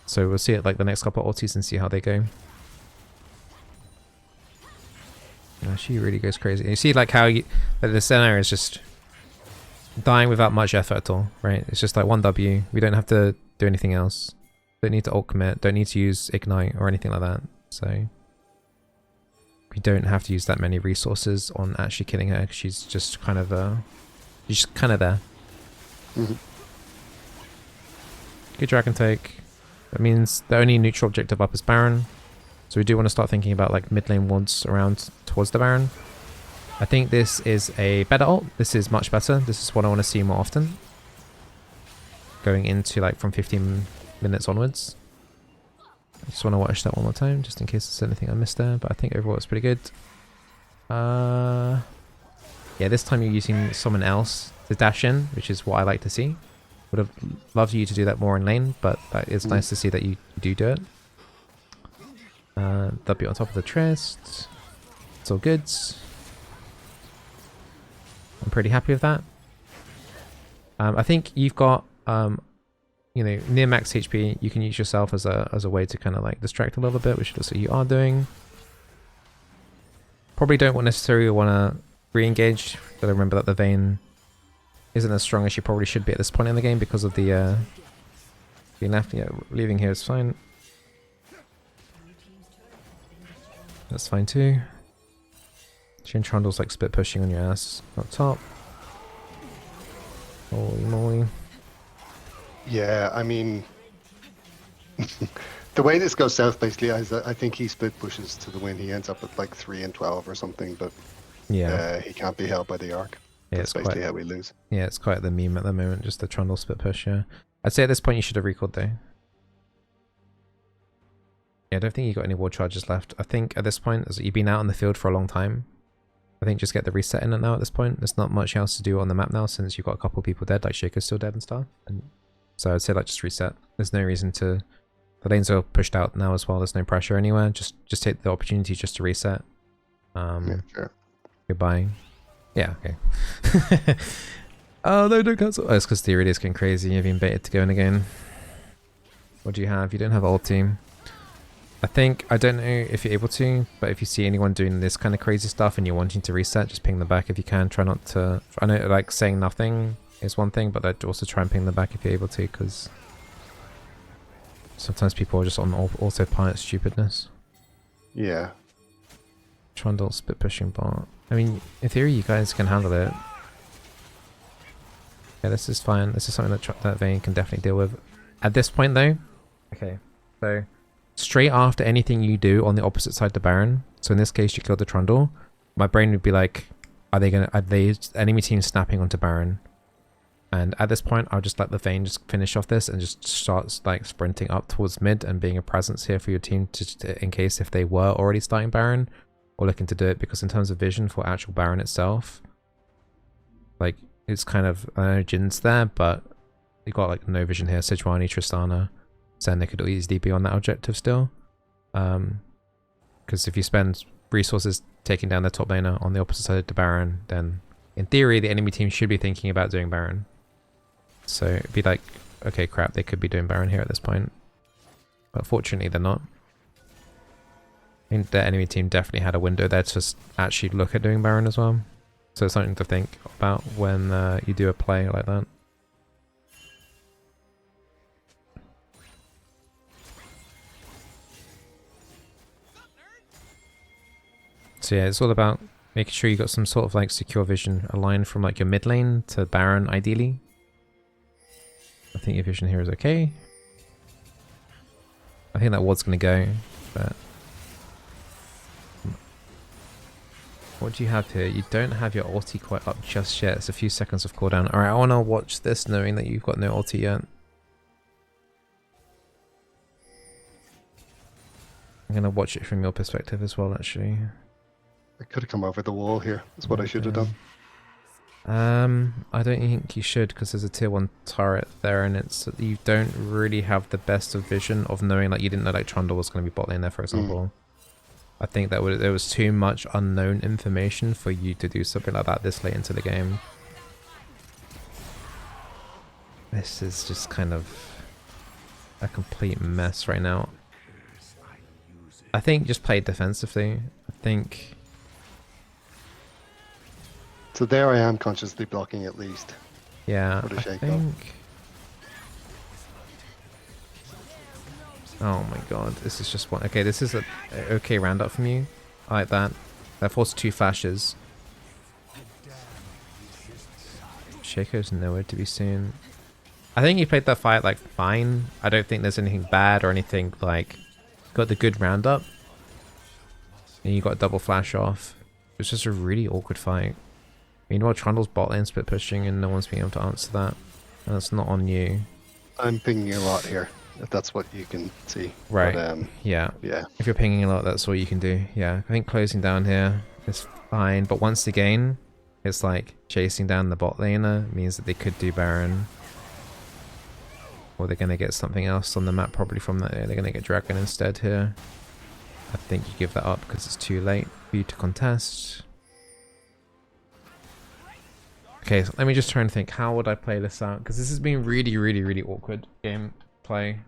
So we'll see it like the next couple of ultis and see how they go. Yeah, she really goes crazy. You see like how like the Senna is just dying without much effort at all, right? It's just like 1 W. We don't have to do anything else. Don't need to ult commit. Don't need to use ignite or anything like that. So we don't have to use that many resources on actually killing her. She's just kind of she's just kind of there. Mm-hmm. Good dragon take. That means the only neutral objective up is Baron. So we do want to start thinking about like mid lane wards around towards the Baron. I think this is a better ult. This is much better. This is what I want to see more often. Going into like from 15 minutes onwards. I just want to watch that one more time, just in case there's anything I missed there, but I think overall it's pretty good. Yeah, this time you're using someone else to dash in, which is what I like to see. Would have loved you to do that more in lane, but that is nice to see that you do it. W on top of the Trist. It's all good. I'm pretty happy with that. I think you've got... you know, near max HP, you can use yourself as a way to kind of like distract a little bit, which looks like you are doing. Probably don't necessarily want to re-engage, but remember that the Vayne isn't as strong as she probably should be at this point in the game because of the being left. Yeah, leaving here is fine. That's fine too. Jhin Trundle's like spit pushing on your ass up top. Holy moly. Yeah, I mean, the way this goes south basically is that I think he split pushes to the win. He ends up at like 3 and 12 or something, but yeah, he can't be held by the arc. Yeah, that's basically how we lose. Yeah, it's quite the meme at the moment, just the Trundle split push, yeah. I'd say at this point you should have recalled though. Yeah, I don't think you got any ward charges left. I think at this point, as you've been out in the field for a long time, I think just get the reset in it now at this point. There's not much else to do on the map now since you've got a couple of people dead, like Shaco's still dead and stuff. And so I'd say like just reset. There's no reason to The lanes are pushed out now as well. There's no pressure anywhere. Just take the opportunity just to reset. Yeah, sure. Goodbye. Yeah, okay. Oh, no, don't cancel. Oh, it's because the Iridia's going crazy. You've been baited to go in again. What do you have? You don't have ult team. I think, I don't know if you're able to, but if you see anyone doing this kind of crazy stuff and you're wanting to reset, just ping them back if you can. Try not to... I know, like, saying nothing is one thing, but I'd also try and ping them back if you're able to, because sometimes people are just on autopilot stupidness. Yeah. Trundle spit pushing bot. I mean, in theory, you guys can handle it. Yeah, this is fine. This is something that Vayne can definitely deal with. At this point, though, okay, so straight after anything you do on the opposite side to Baron, so in this case, you killed the Trundle, my brain would be like, are they enemy team snapping onto Baron? And at this point, I'll just let the Vayne just finish off this and just start like sprinting up towards mid and being a presence here for your team in case if they were already starting Baron or looking to do it, because in terms of vision for actual Baron itself, like, it's kind of, I know Jin's there, but you got like no vision here. Sejuani, Tristana, saying they could easily be on that objective still. Because if you spend resources taking down the top laner on the opposite side of the Baron, then in theory the enemy team should be thinking about doing Baron. So it'd be like, okay, crap, they could be doing Baron here at this point. But fortunately they're not. I think the enemy team definitely had a window there to just actually look at doing Baron as well. So it's something to think about when you do a play like that. So yeah, it's all about making sure you got some sort of like secure vision aligned from like your mid lane to Baron ideally. I think your vision here is okay. I think that ward's gonna go, but what do you have here? You don't have your ulti quite up just yet. It's a few seconds of cooldown. Alright, I want to watch this knowing that you've got no ulti yet. I'm going to watch it from your perspective as well, actually. I could have come over the wall here. That's what I should have done. I don't think you should, because there's a tier 1 turret there, and it's you don't really have the best of vision of knowing, like, you didn't know like Trundle was going to be bot lane there, for example. I think that there was too much unknown information for you to do something like that this late into the game. This is just kind of a complete mess right now. I think just play defensively. I think... So there I am consciously blocking at least. Yeah, I think... Oh my god, this is just one. Okay, this is a okay roundup from you. I like that. That forced 2 flashes. Shaco's nowhere to be seen. I think you played that fight like fine. I don't think there's anything bad or anything like... Got the good roundup. And you got a double flash off. It was just a really awkward fight. Meanwhile, Trundle's bot lane split pushing and no one's being able to answer that. And that's not on you. I'm pinging a lot here, if that's what you can see. Right. But, yeah. Yeah. If you're pinging a lot, that's all you can do. Yeah. I think closing down here is fine. But once again, it's like chasing down the bot laner means that they could do Baron. Or they're going to get something else on the map probably from that. They're going to get Dragon instead here. I think you give that up because it's too late for you to contest. Okay, so let me just try and think. How would I play this out? Because this has been really, really, really awkward gameplay.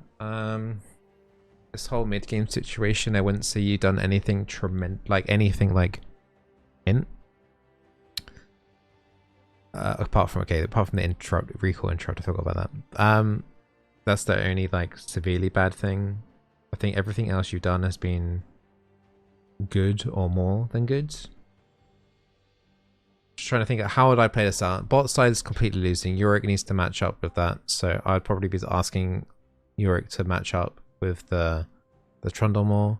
This whole mid-game situation, I wouldn't say you done anything tremendous, like anything like int. Apart from the recall interrupt, I forgot about that. That's the only like severely bad thing. I think everything else you've done has been good or more than good. Just trying to think of how would I play this out. Bot side is completely losing. Yorick needs to match up with that, so I'd probably be asking Yorick to match up with the Trundle more.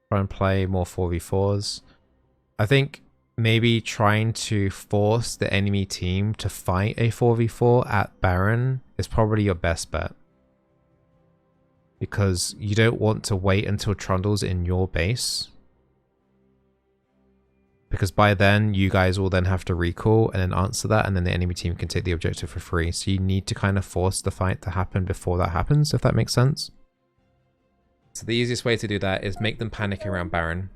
Try and play more 4v4s. I think maybe trying to force the enemy team to fight a 4v4 at Baron is probably your best bet. Because you don't want to wait until Trundle's in your base. Because by then, you guys will then have to recall and then answer that, and then the enemy team can take the objective for free. So you need to kind of force the fight to happen before that happens, if that makes sense. So the easiest way to do that is make them panic around Baron.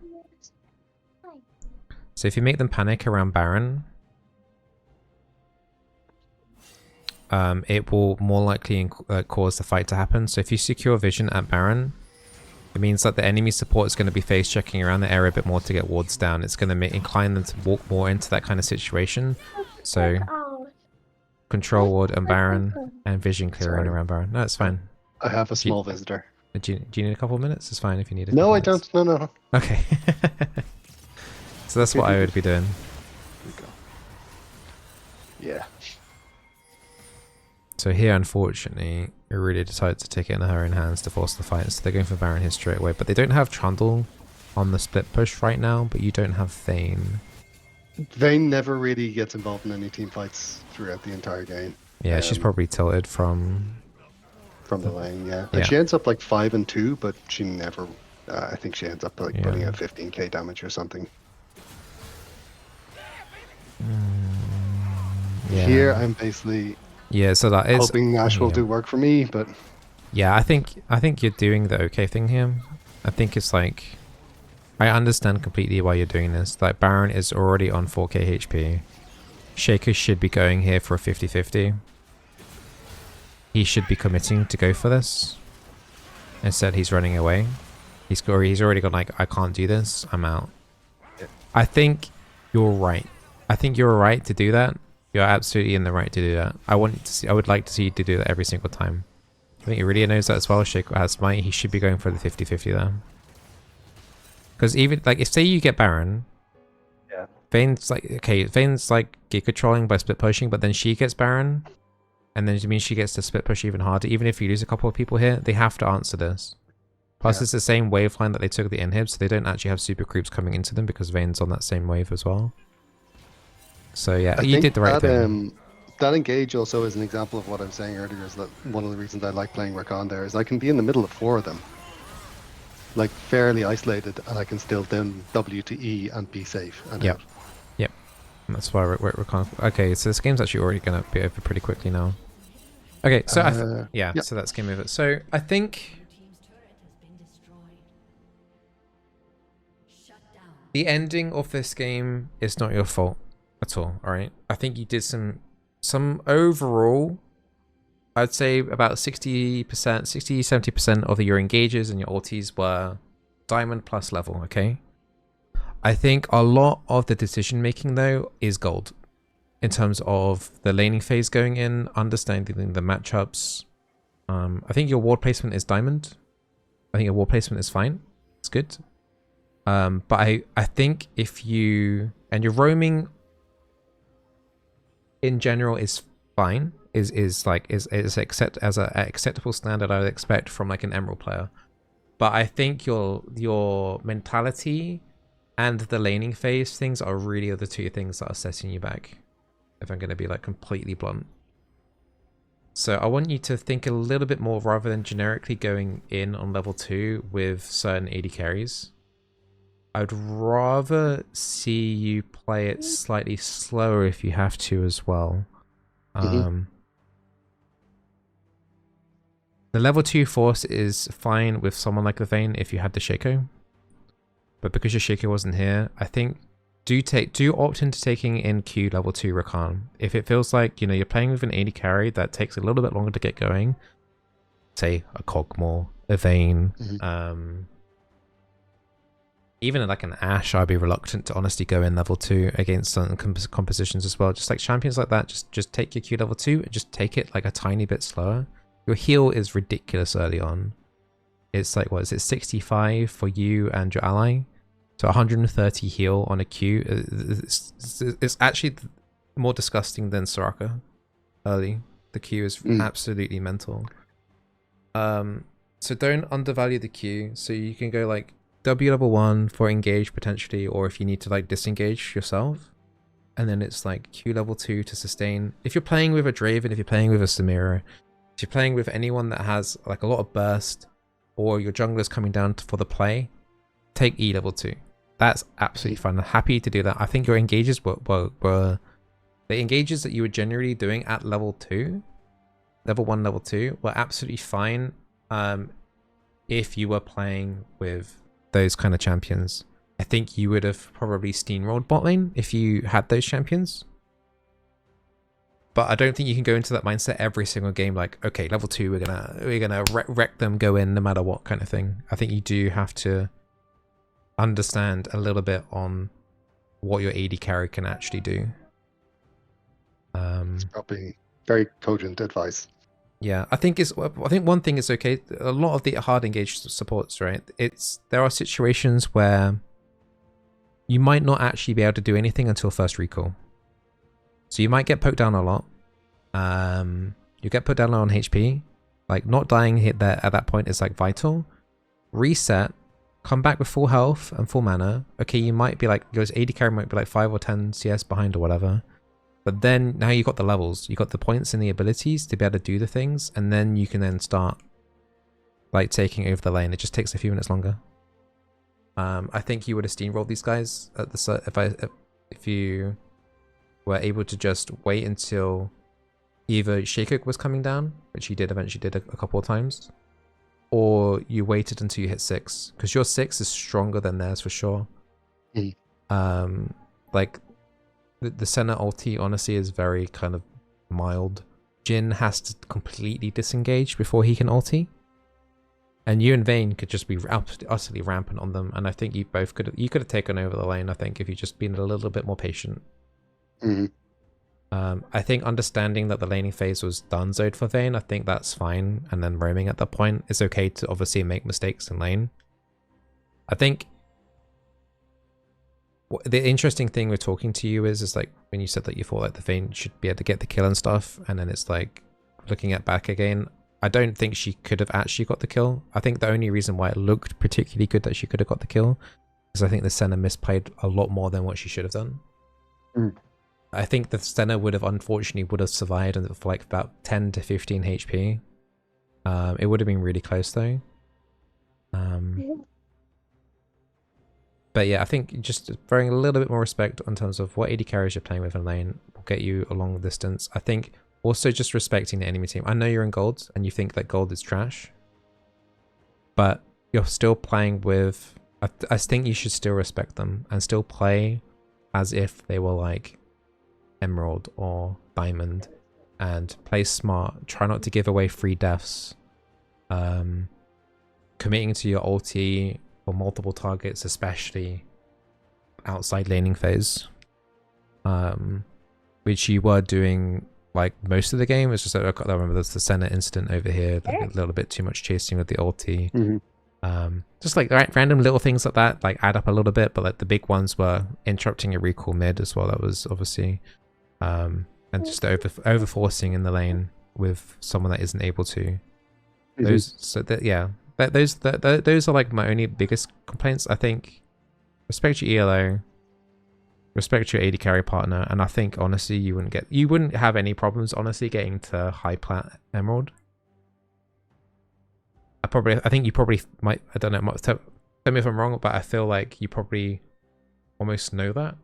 So if you make them panic around Baron, it will more likely cause the fight to happen. So if you secure vision at Baron, it means that the enemy support is going to be phase checking around the area a bit more to get wards down. It's going to incline them to walk more into that kind of situation. So control ward and Baron and vision clearing around Baron. No, it's fine. I have a small visitor. Do you need a couple of minutes? It's fine if you need a No, couple I minutes. don't. No. Okay. So that's what I would be doing. There we go. Yeah. So here, unfortunately, it really decided to take it in her own hands to force the fight. So they're going for Baron here straight away. But they don't have Trundle on the split push right now, but you don't have Thane. Vayne never really gets involved in any team fights throughout the entire game. Yeah, she's probably tilted from the lane, yeah. Yeah. And she ends up like 5 and 2, but she never. I think she ends up like putting out 15k damage or something. Yeah. Here, I'm basically so that is hoping Nash will do work for me, but yeah, I think you're doing the okay thing here. I think it's like I understand completely why you're doing this. Like Baron is already on 4k HP. Shaker should be going here for a 50-50. He should be committing to go for this. Instead, he's running away. He's already got like, I can't do this. I'm out. Yeah. I think you're right. I think you're right to do that. You're absolutely in the right to do that. I would like to see you to do that every single time. I think Iridia knows that as well. Shaker has smite. He should be going for the 50-50 there. Because even like if say you get Baron, yeah, Vayne's like Giga trolling by split pushing, but then she gets Baron, and then it means she gets to split push even harder. Even if you lose a couple of people here, they have to answer this. Plus, it's the same wave line that they took the inhib, so they don't actually have super creeps coming into them because Vayne's on that same wave as well. So yeah, you did the right thing. That engage also is an example of what I was saying earlier. Is that one of the reasons I like playing Rakan there is I can be in the middle of 4 of them, like fairly isolated, and I can still then W to E and be safe. And Yep. That's why we're okay. So this game's actually already gonna be over pretty quickly now. Okay, so so that's game over. So I think the ending of this game is not your fault at all. All right, I think you did some overall. I'd say about 60%, 60-70% of your engages and your ultis were diamond plus level. Okay. I think a lot of the decision making though is gold in terms of the laning phase going in, understanding the matchups. I think your ward placement is diamond. I think your ward placement is fine. It's good. But I think if you and your roaming in general is fine, is acceptable standard I would expect from like an Emerald player. But I think your mentality and the laning phase things are really the two things that are setting you back, if I'm going to be like completely blunt. So I want you to think a little bit more rather than generically going in on level 2 with certain AD carries. I'd rather see you play it slightly slower if you have to as well. The level 2 force is fine with someone like the Vayne if you had the Shaco. But because your Shaco wasn't here, I think do opt into taking in Q level 2 Rakan. If it feels like, you're playing with an AD carry that takes a little bit longer to get going, say a Cogmore, a Vayne, even like an Ashe, I'd be reluctant to honestly go in level 2 against certain compositions as well. Just like champions like that, just take your Q level 2 and just take it like a tiny bit slower. Your heal is ridiculous early on. It's like, what is it, 65 for you and your ally? So 130 heal on a Q. It's actually more disgusting than Soraka early. The Q is absolutely mental. So don't undervalue the Q. So you can go like W level 1 for engage potentially, or if you need to like disengage yourself. And then it's like Q level 2 to sustain. If you're playing with a Draven, if you're playing with a Samira, if you're playing with anyone that has like a lot of burst, or your jungler's coming down for the play, take E level 2. That's absolutely fine. I'm happy to do that. I think your engages were the engages that you were generally doing at level 2, level 1, level 2, were absolutely fine. if you were playing with those kind of champions, I think you would have probably steamrolled bot lane if you had those champions. But I don't think you can go into that mindset every single game like, okay, level 2, we're gonna wreck them, go in no matter what kind of thing. I think you do have to understand a little bit on what your AD carry can actually do. It's probably very cogent advice. Yeah, I think one thing is okay. A lot of the hard engaged supports, right? There are situations where you might not actually be able to do anything until first recall. So you might get poked down a lot. You get put down on HP. Like not dying hit there at that point is like vital. Reset, come back with full health and full mana. Okay, you might be like, your AD carry might be like 5 or 10 CS behind or whatever. But then now you got the levels, you got the points and the abilities to be able to do the things, and then you can then start like taking over the lane. It just takes a few minutes longer. I think you would have steamrolled these guys at the if you were able to just wait until either Shakuk was coming down, which he eventually did a couple of times, or you waited until you hit 6, because your 6 is stronger than theirs for sure. Like the center ulti honestly is very kind of mild. Jhin has to completely disengage before he can ulti. And you and Vayne could just be utterly rampant on them, and I think you both could have taken over the lane, I think, if you just been a little bit more patient. I think understanding that the laning phase was donezoed for Vayne, I think that's fine, and then roaming at that point, it's okay to obviously make mistakes in lane. I think the interesting thing with talking to you is like when you said that you thought like the Vayne should be able to get the kill and stuff, and then it's like looking at back again, I don't think she could have actually got the kill. I think the only reason why it looked particularly good that she could have got the kill is I think the Senna misplayed a lot more than what she should have done. I think the Senna would have survived for like about 10 to 15 HP. It would have been really close though. But yeah, I think just throwing a little bit more respect in terms of what AD carries you're playing with in lane will get you a long distance. I think also just respecting the enemy team. I know you're in gold and you think that gold is trash, but you're still playing with... I think you should still respect them and still play as if they were like emerald or diamond, and play smart. Try not to give away free deaths. Committing to your ulti for multiple targets, especially outside laning phase, which you were doing like most of the game. It's just that I remember there's the center incident over here, like a little bit too much chasing with the ulti. Just like random little things like that like add up a little bit, but like the big ones were interrupting a recall mid as well. That was obviously and just over forcing in the lane with someone that isn't able to. Those so that yeah, those are like my only biggest complaints. I think respect your ELO, respect your AD carry partner, and I think honestly you wouldn't have any problems honestly getting to high plat emerald. I think you probably might, I don't know, tell me if I'm wrong, but I feel like you probably almost know that.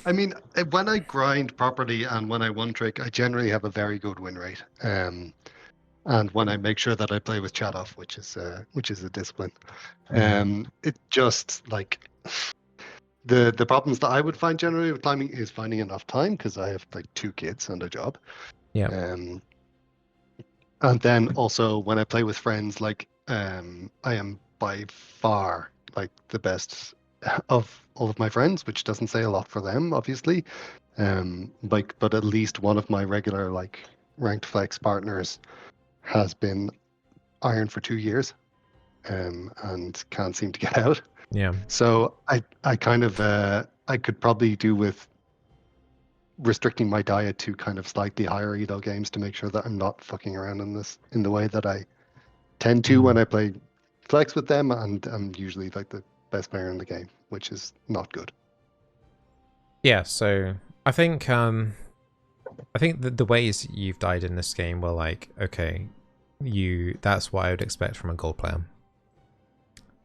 I mean, when I grind properly and when I one trick, I generally have a very good win rate. And when I make sure that I play with chat off, which is a discipline. It just like the problems that I would find generally with climbing is finding enough time, because I have like 2 kids and a job. Yeah. And then also when I play with friends, like I am by far like the best of all of my friends, which doesn't say a lot for them, obviously. But at least one of my regular like ranked flex partners has been iron for 2 years, and can't seem to get out. Yeah. So I kind of I could probably do with restricting my diet to kind of slightly higher elo games to make sure that I'm not fucking around in the way that I tend to when I play flex with them, and I'm usually like the best player in the game, which is not good. Yeah, so I think the ways you've died in this game were like, okay, that's what I would expect from a gold player.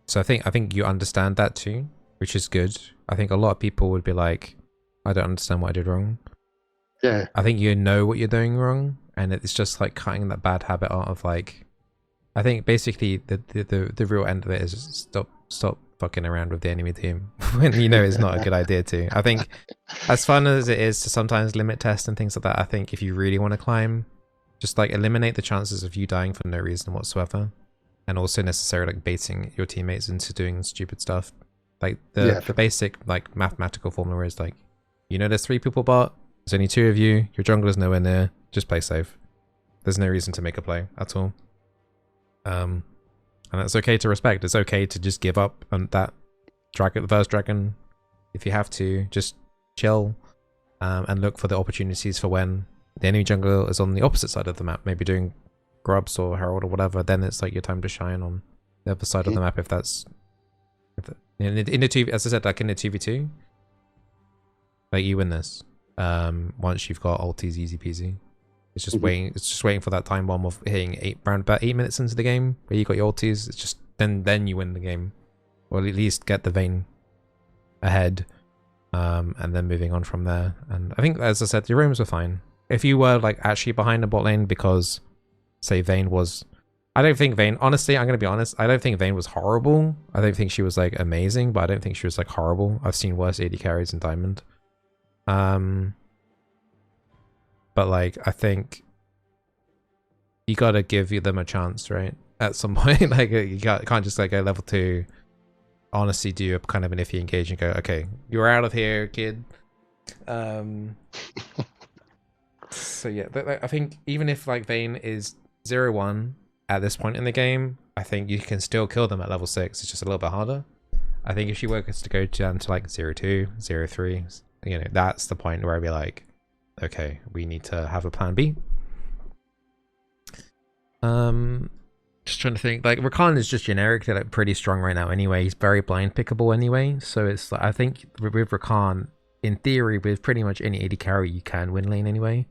So I think you understand that too, which is good. I think a lot of people would be like, I don't understand what I did wrong. Yeah. I think you know what you're doing wrong, and it's just like cutting that bad habit out of like I think basically the real end of it is stop fucking around with the enemy team when you know it's not a good idea to. I think as fun as it is to sometimes limit test and things like that, I think if you really want to climb, just like eliminate the chances of you dying for no reason whatsoever, and also necessarily like baiting your teammates into doing stupid stuff. Like the basic like mathematical formula is like, you know, there's 3 people bot, there's only 2 of you, your jungler's nowhere near, just play safe. There's no reason to make a play at all. And that's okay to respect. It's okay to just give up on that dragon, the first dragon. If you have to, just chill and look for the opportunities for when the enemy jungler is on the opposite side of the map, maybe doing grubs or herald or whatever. Then it's like your time to shine on the other side of the map. If that's in the 2, as I said, like in the 2v2, like you win this once you've got ultis, easy peasy. It's just waiting. It's just waiting for that time bomb of hitting around about 8 minutes into the game where you got your ultis. It's just then you win the game, or at least get the Vayne ahead, and then moving on from there. And I think, as I said, your rooms were fine. If you were like actually behind the bot lane because, say, Vayne was, I don't think Vayne. Honestly, I'm gonna be honest. I don't think Vayne was horrible. I don't think she was like amazing, but I don't think she was like horrible. I've seen worse AD carries in Diamond. But like, I think you gotta give them a chance, right? At some point, like you can't just like go level 2, honestly do a kind of an iffy engage and go, okay, you're out of here, kid. So yeah, I think even if like Vayne is 0-1 at this point in the game, I think you can still kill them at level 6. It's just a little bit harder. I think if she were to go down to like 0-2, 0-3, you know, that's the point where I'd be like, okay, we need to have a plan B. Just trying to think. Like Rakan is just generically like pretty strong right now. Anyway, he's very blind pickable anyway. So it's like, I think with Rakan, in theory, with pretty much any AD carry, you can win lane anyway.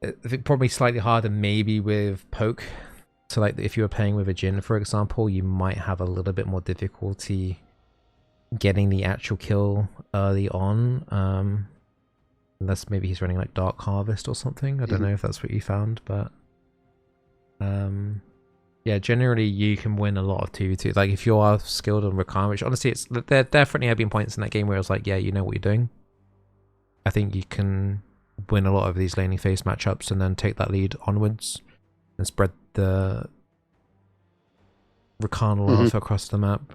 I think probably slightly harder maybe with poke. So like if you were playing with a Jhin, for example, you might have a little bit more difficulty getting the actual kill early on. Unless maybe he's running like Dark Harvest or something. I don't know if that's what you found, but yeah, generally you can win a lot of 2v2. Like if you are skilled on Rakan, which honestly there definitely have been points in that game where I was like, yeah, you know what you're doing. I think you can win a lot of these laning phase matchups and then take that lead onwards and spread the Rakan love across the map.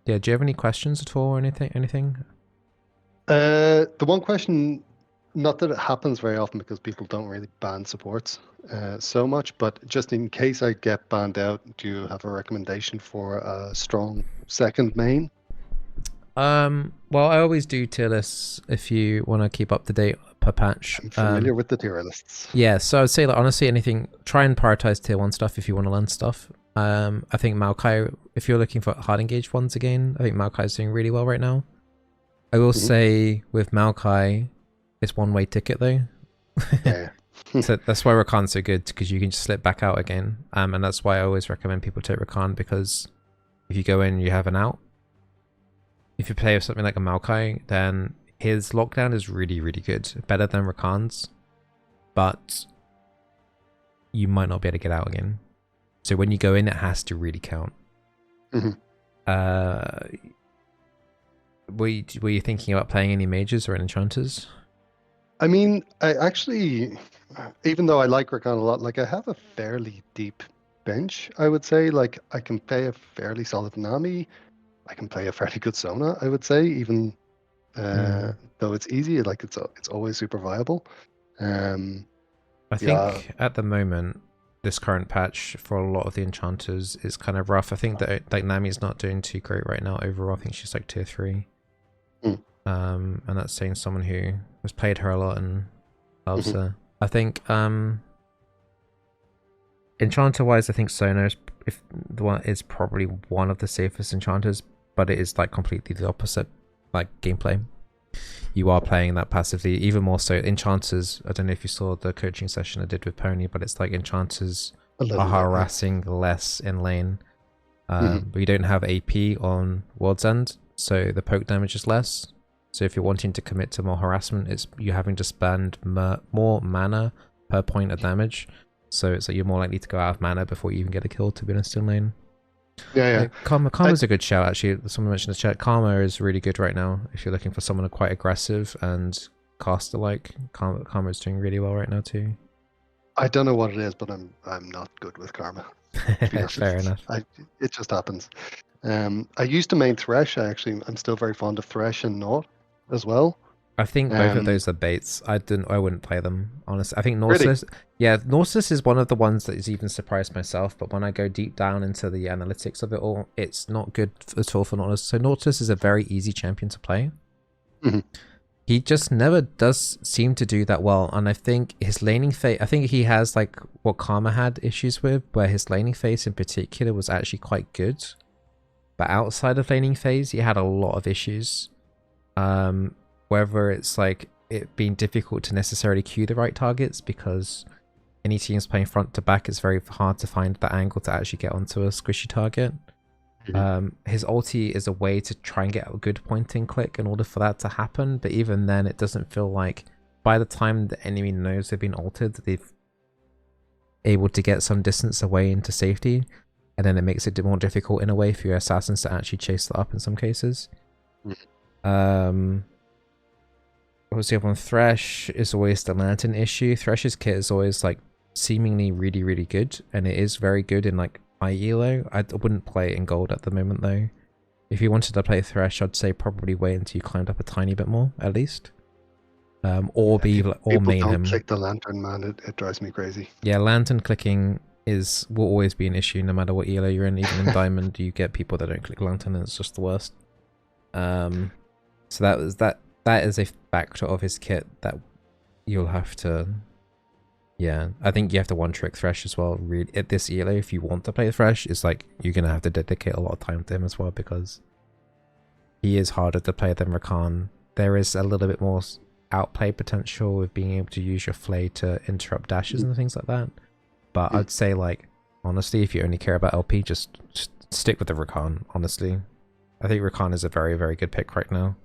Yeah, do you have any questions at all or anything? The one question, not that it happens very often because people don't really ban supports so much, but just in case I get banned out, do you have a recommendation for a strong second main? Well, I always do tier lists if you want to keep up to date per patch. I'm familiar with the tier lists. Yeah, so I would say like honestly anything, try and prioritize tier 1 stuff if you want to learn stuff. I think Maokai, if you're looking for hard engaged ones again, I think Maokai is doing really well right now. I will say with Maokai, it's one-way ticket though. Yeah. So that's why Rakan's so good, because you can just slip back out again. And that's why I always recommend people take Rakan, because if you go in, you have an out. If you play with something like a Maokai, then his lockdown is really, really good. Better than Rakan's. But you might not be able to get out again. So when you go in, it has to really count. Were you thinking about playing any mages or enchanters? I mean, I actually, even though I like Rakan a lot, like I have a fairly deep bench, I would say. Like I can play a fairly solid Nami. I can play a fairly good Sona, I would say, even though it's easy, like it's always super viable. I think at the moment, this current patch for a lot of the enchanters is kind of rough. I think that like Nami's not doing too great right now overall. I think she's like tier 3. And that's saying someone who has played her a lot and loves her. I think enchanter wise, I think Sona is probably one of the safest enchanters, but it is like completely the opposite like gameplay. You are playing that passively, even more so. Enchanters, I don't know if you saw the coaching session I did with Pony, but it's like enchanters are harassing less in lane. But you don't have AP on World's End, so the poke damage is less. So if you're wanting to commit to more harassment, it's you having to spend more mana per point of damage. So it's like you're more likely to go out of mana before you even get a kill, to be honest, in lane. Yeah. Karma's a good shout, actually. Someone mentioned in the chat. Karma is really good right now. If you're looking for someone quite aggressive and caster-like, Karma is doing really well right now too. I don't know what it is, but I'm not good with Karma. Fair enough. It just happens. I used to main Thresh. I'm still very fond of Thresh and Naught as well. I think both of those are baits. I wouldn't play them, honestly. I think Nautilus, Really? yeah, Nautilus is one of the ones that has even surprised myself, but when I go deep down into the analytics of it all, it's not good at all for Nautilus. So Nautilus is a very easy champion to play. Mm-hmm. He just never does seem to do that well, and I think his laning phase, I think he has like what Karma had issues with, where his laning phase in particular was actually quite good. But outside of laning phase, he had a lot of issues. Whether it's like it being difficult to necessarily queue the right targets because any teams playing front to back, it's very hard to find that angle to actually get onto a squishy target. His ulti is a way to try and get a good point and click in order for that to happen, but even then it doesn't feel like by the time the enemy knows they've been ulted, they've able to get some distance away into safety, and then it makes it more difficult in a way for your assassins to actually chase that up in some cases. Obviously on Thresh is always the lantern issue. Thresh's kit is always like seemingly really, really good, and it is very good in like high elo. I wouldn't play it in gold at the moment though. If you wanted to play Thresh, I'd say probably wait until you climbed up a tiny bit more at least. Or main him. Click the lantern, man. It drives me crazy. Yeah, lantern clicking will always be an issue no matter what elo you're in. Even in diamond, you get people that don't click lantern, and it's just the worst. So that is a factor of his kit that you'll have to... Yeah, I think you have to one-trick Thresh as well. Really, at this elo, if you want to play Thresh, it's like you're going to have to dedicate a lot of time to him as well, because he is harder to play than Rakan. There is a little bit more outplay potential with being able to use your Flay to interrupt dashes and things like that. But I'd say, like, honestly, if you only care about LP, just stick with the Rakan, honestly. I think Rakan is a very, very good pick right now.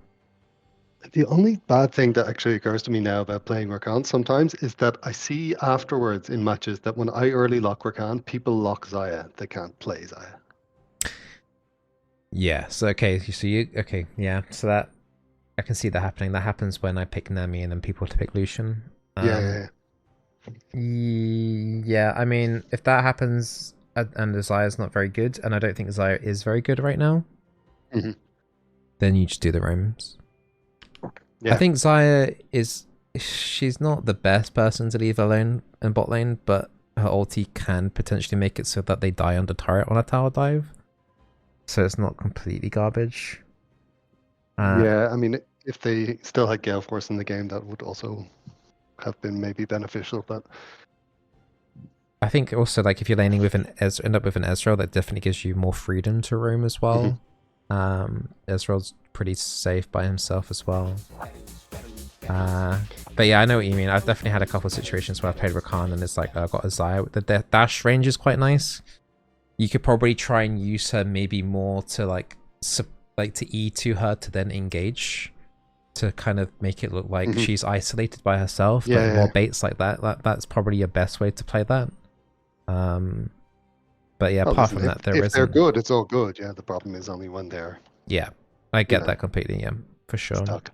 The only bad thing that actually occurs to me now about playing Rakan sometimes is that I see afterwards in matches that when I early lock Rakan, people lock Xayah. They can't play Xayah. Yeah, so okay, yeah, so that I can see that happening. That happens when I pick Nami and then people to pick Lucian. Yeah. Yeah, I mean, if that happens and the Xayah's not very good, and I don't think Xayah is very good right now, then you just do the roams. Yeah. I think Xayah she's not the best person to leave alone in bot lane, but her ulti can potentially make it so that they die under turret on a tower dive. So it's not completely garbage. Yeah, I mean, if they still had Gale Force in the game, that would also have been maybe beneficial, but... I think also, like, if you're laning with end up with an Ezreal, that definitely gives you more freedom to roam as well. Ezreal's pretty safe by himself as well. But yeah, I know what you mean. I've definitely had a couple of situations where I've played Rakan and it's like I've got a Xayah. The dash range is quite nice. You could probably try and use her maybe more to like to E to her to then engage, to kind of make it look like she's isolated by herself. Yeah, more baits like that. That's probably your best way to play that. But yeah, apart from that, if they're good, it's all good. Yeah, the problem is only when they're... Yeah, I get that completely. Yeah, for sure. Stuck.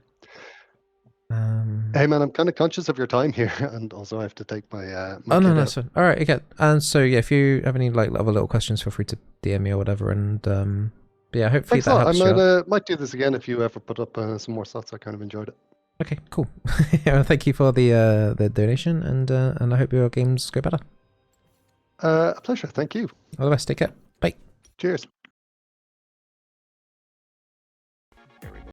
Hey man, I'm kind of conscious of your time here, and also I have to take my. Oh no, that's fine. All right, okay. And so yeah, if you have any like other little questions, feel free to DM me or whatever. And but yeah, hopefully thanks that helps I might do this again if you ever put up some more thoughts. I kind of enjoyed it. Okay, cool. Well, thank you for the donation, and I hope your games go better. A pleasure. Thank you. All the best. Take care. Bye. Cheers.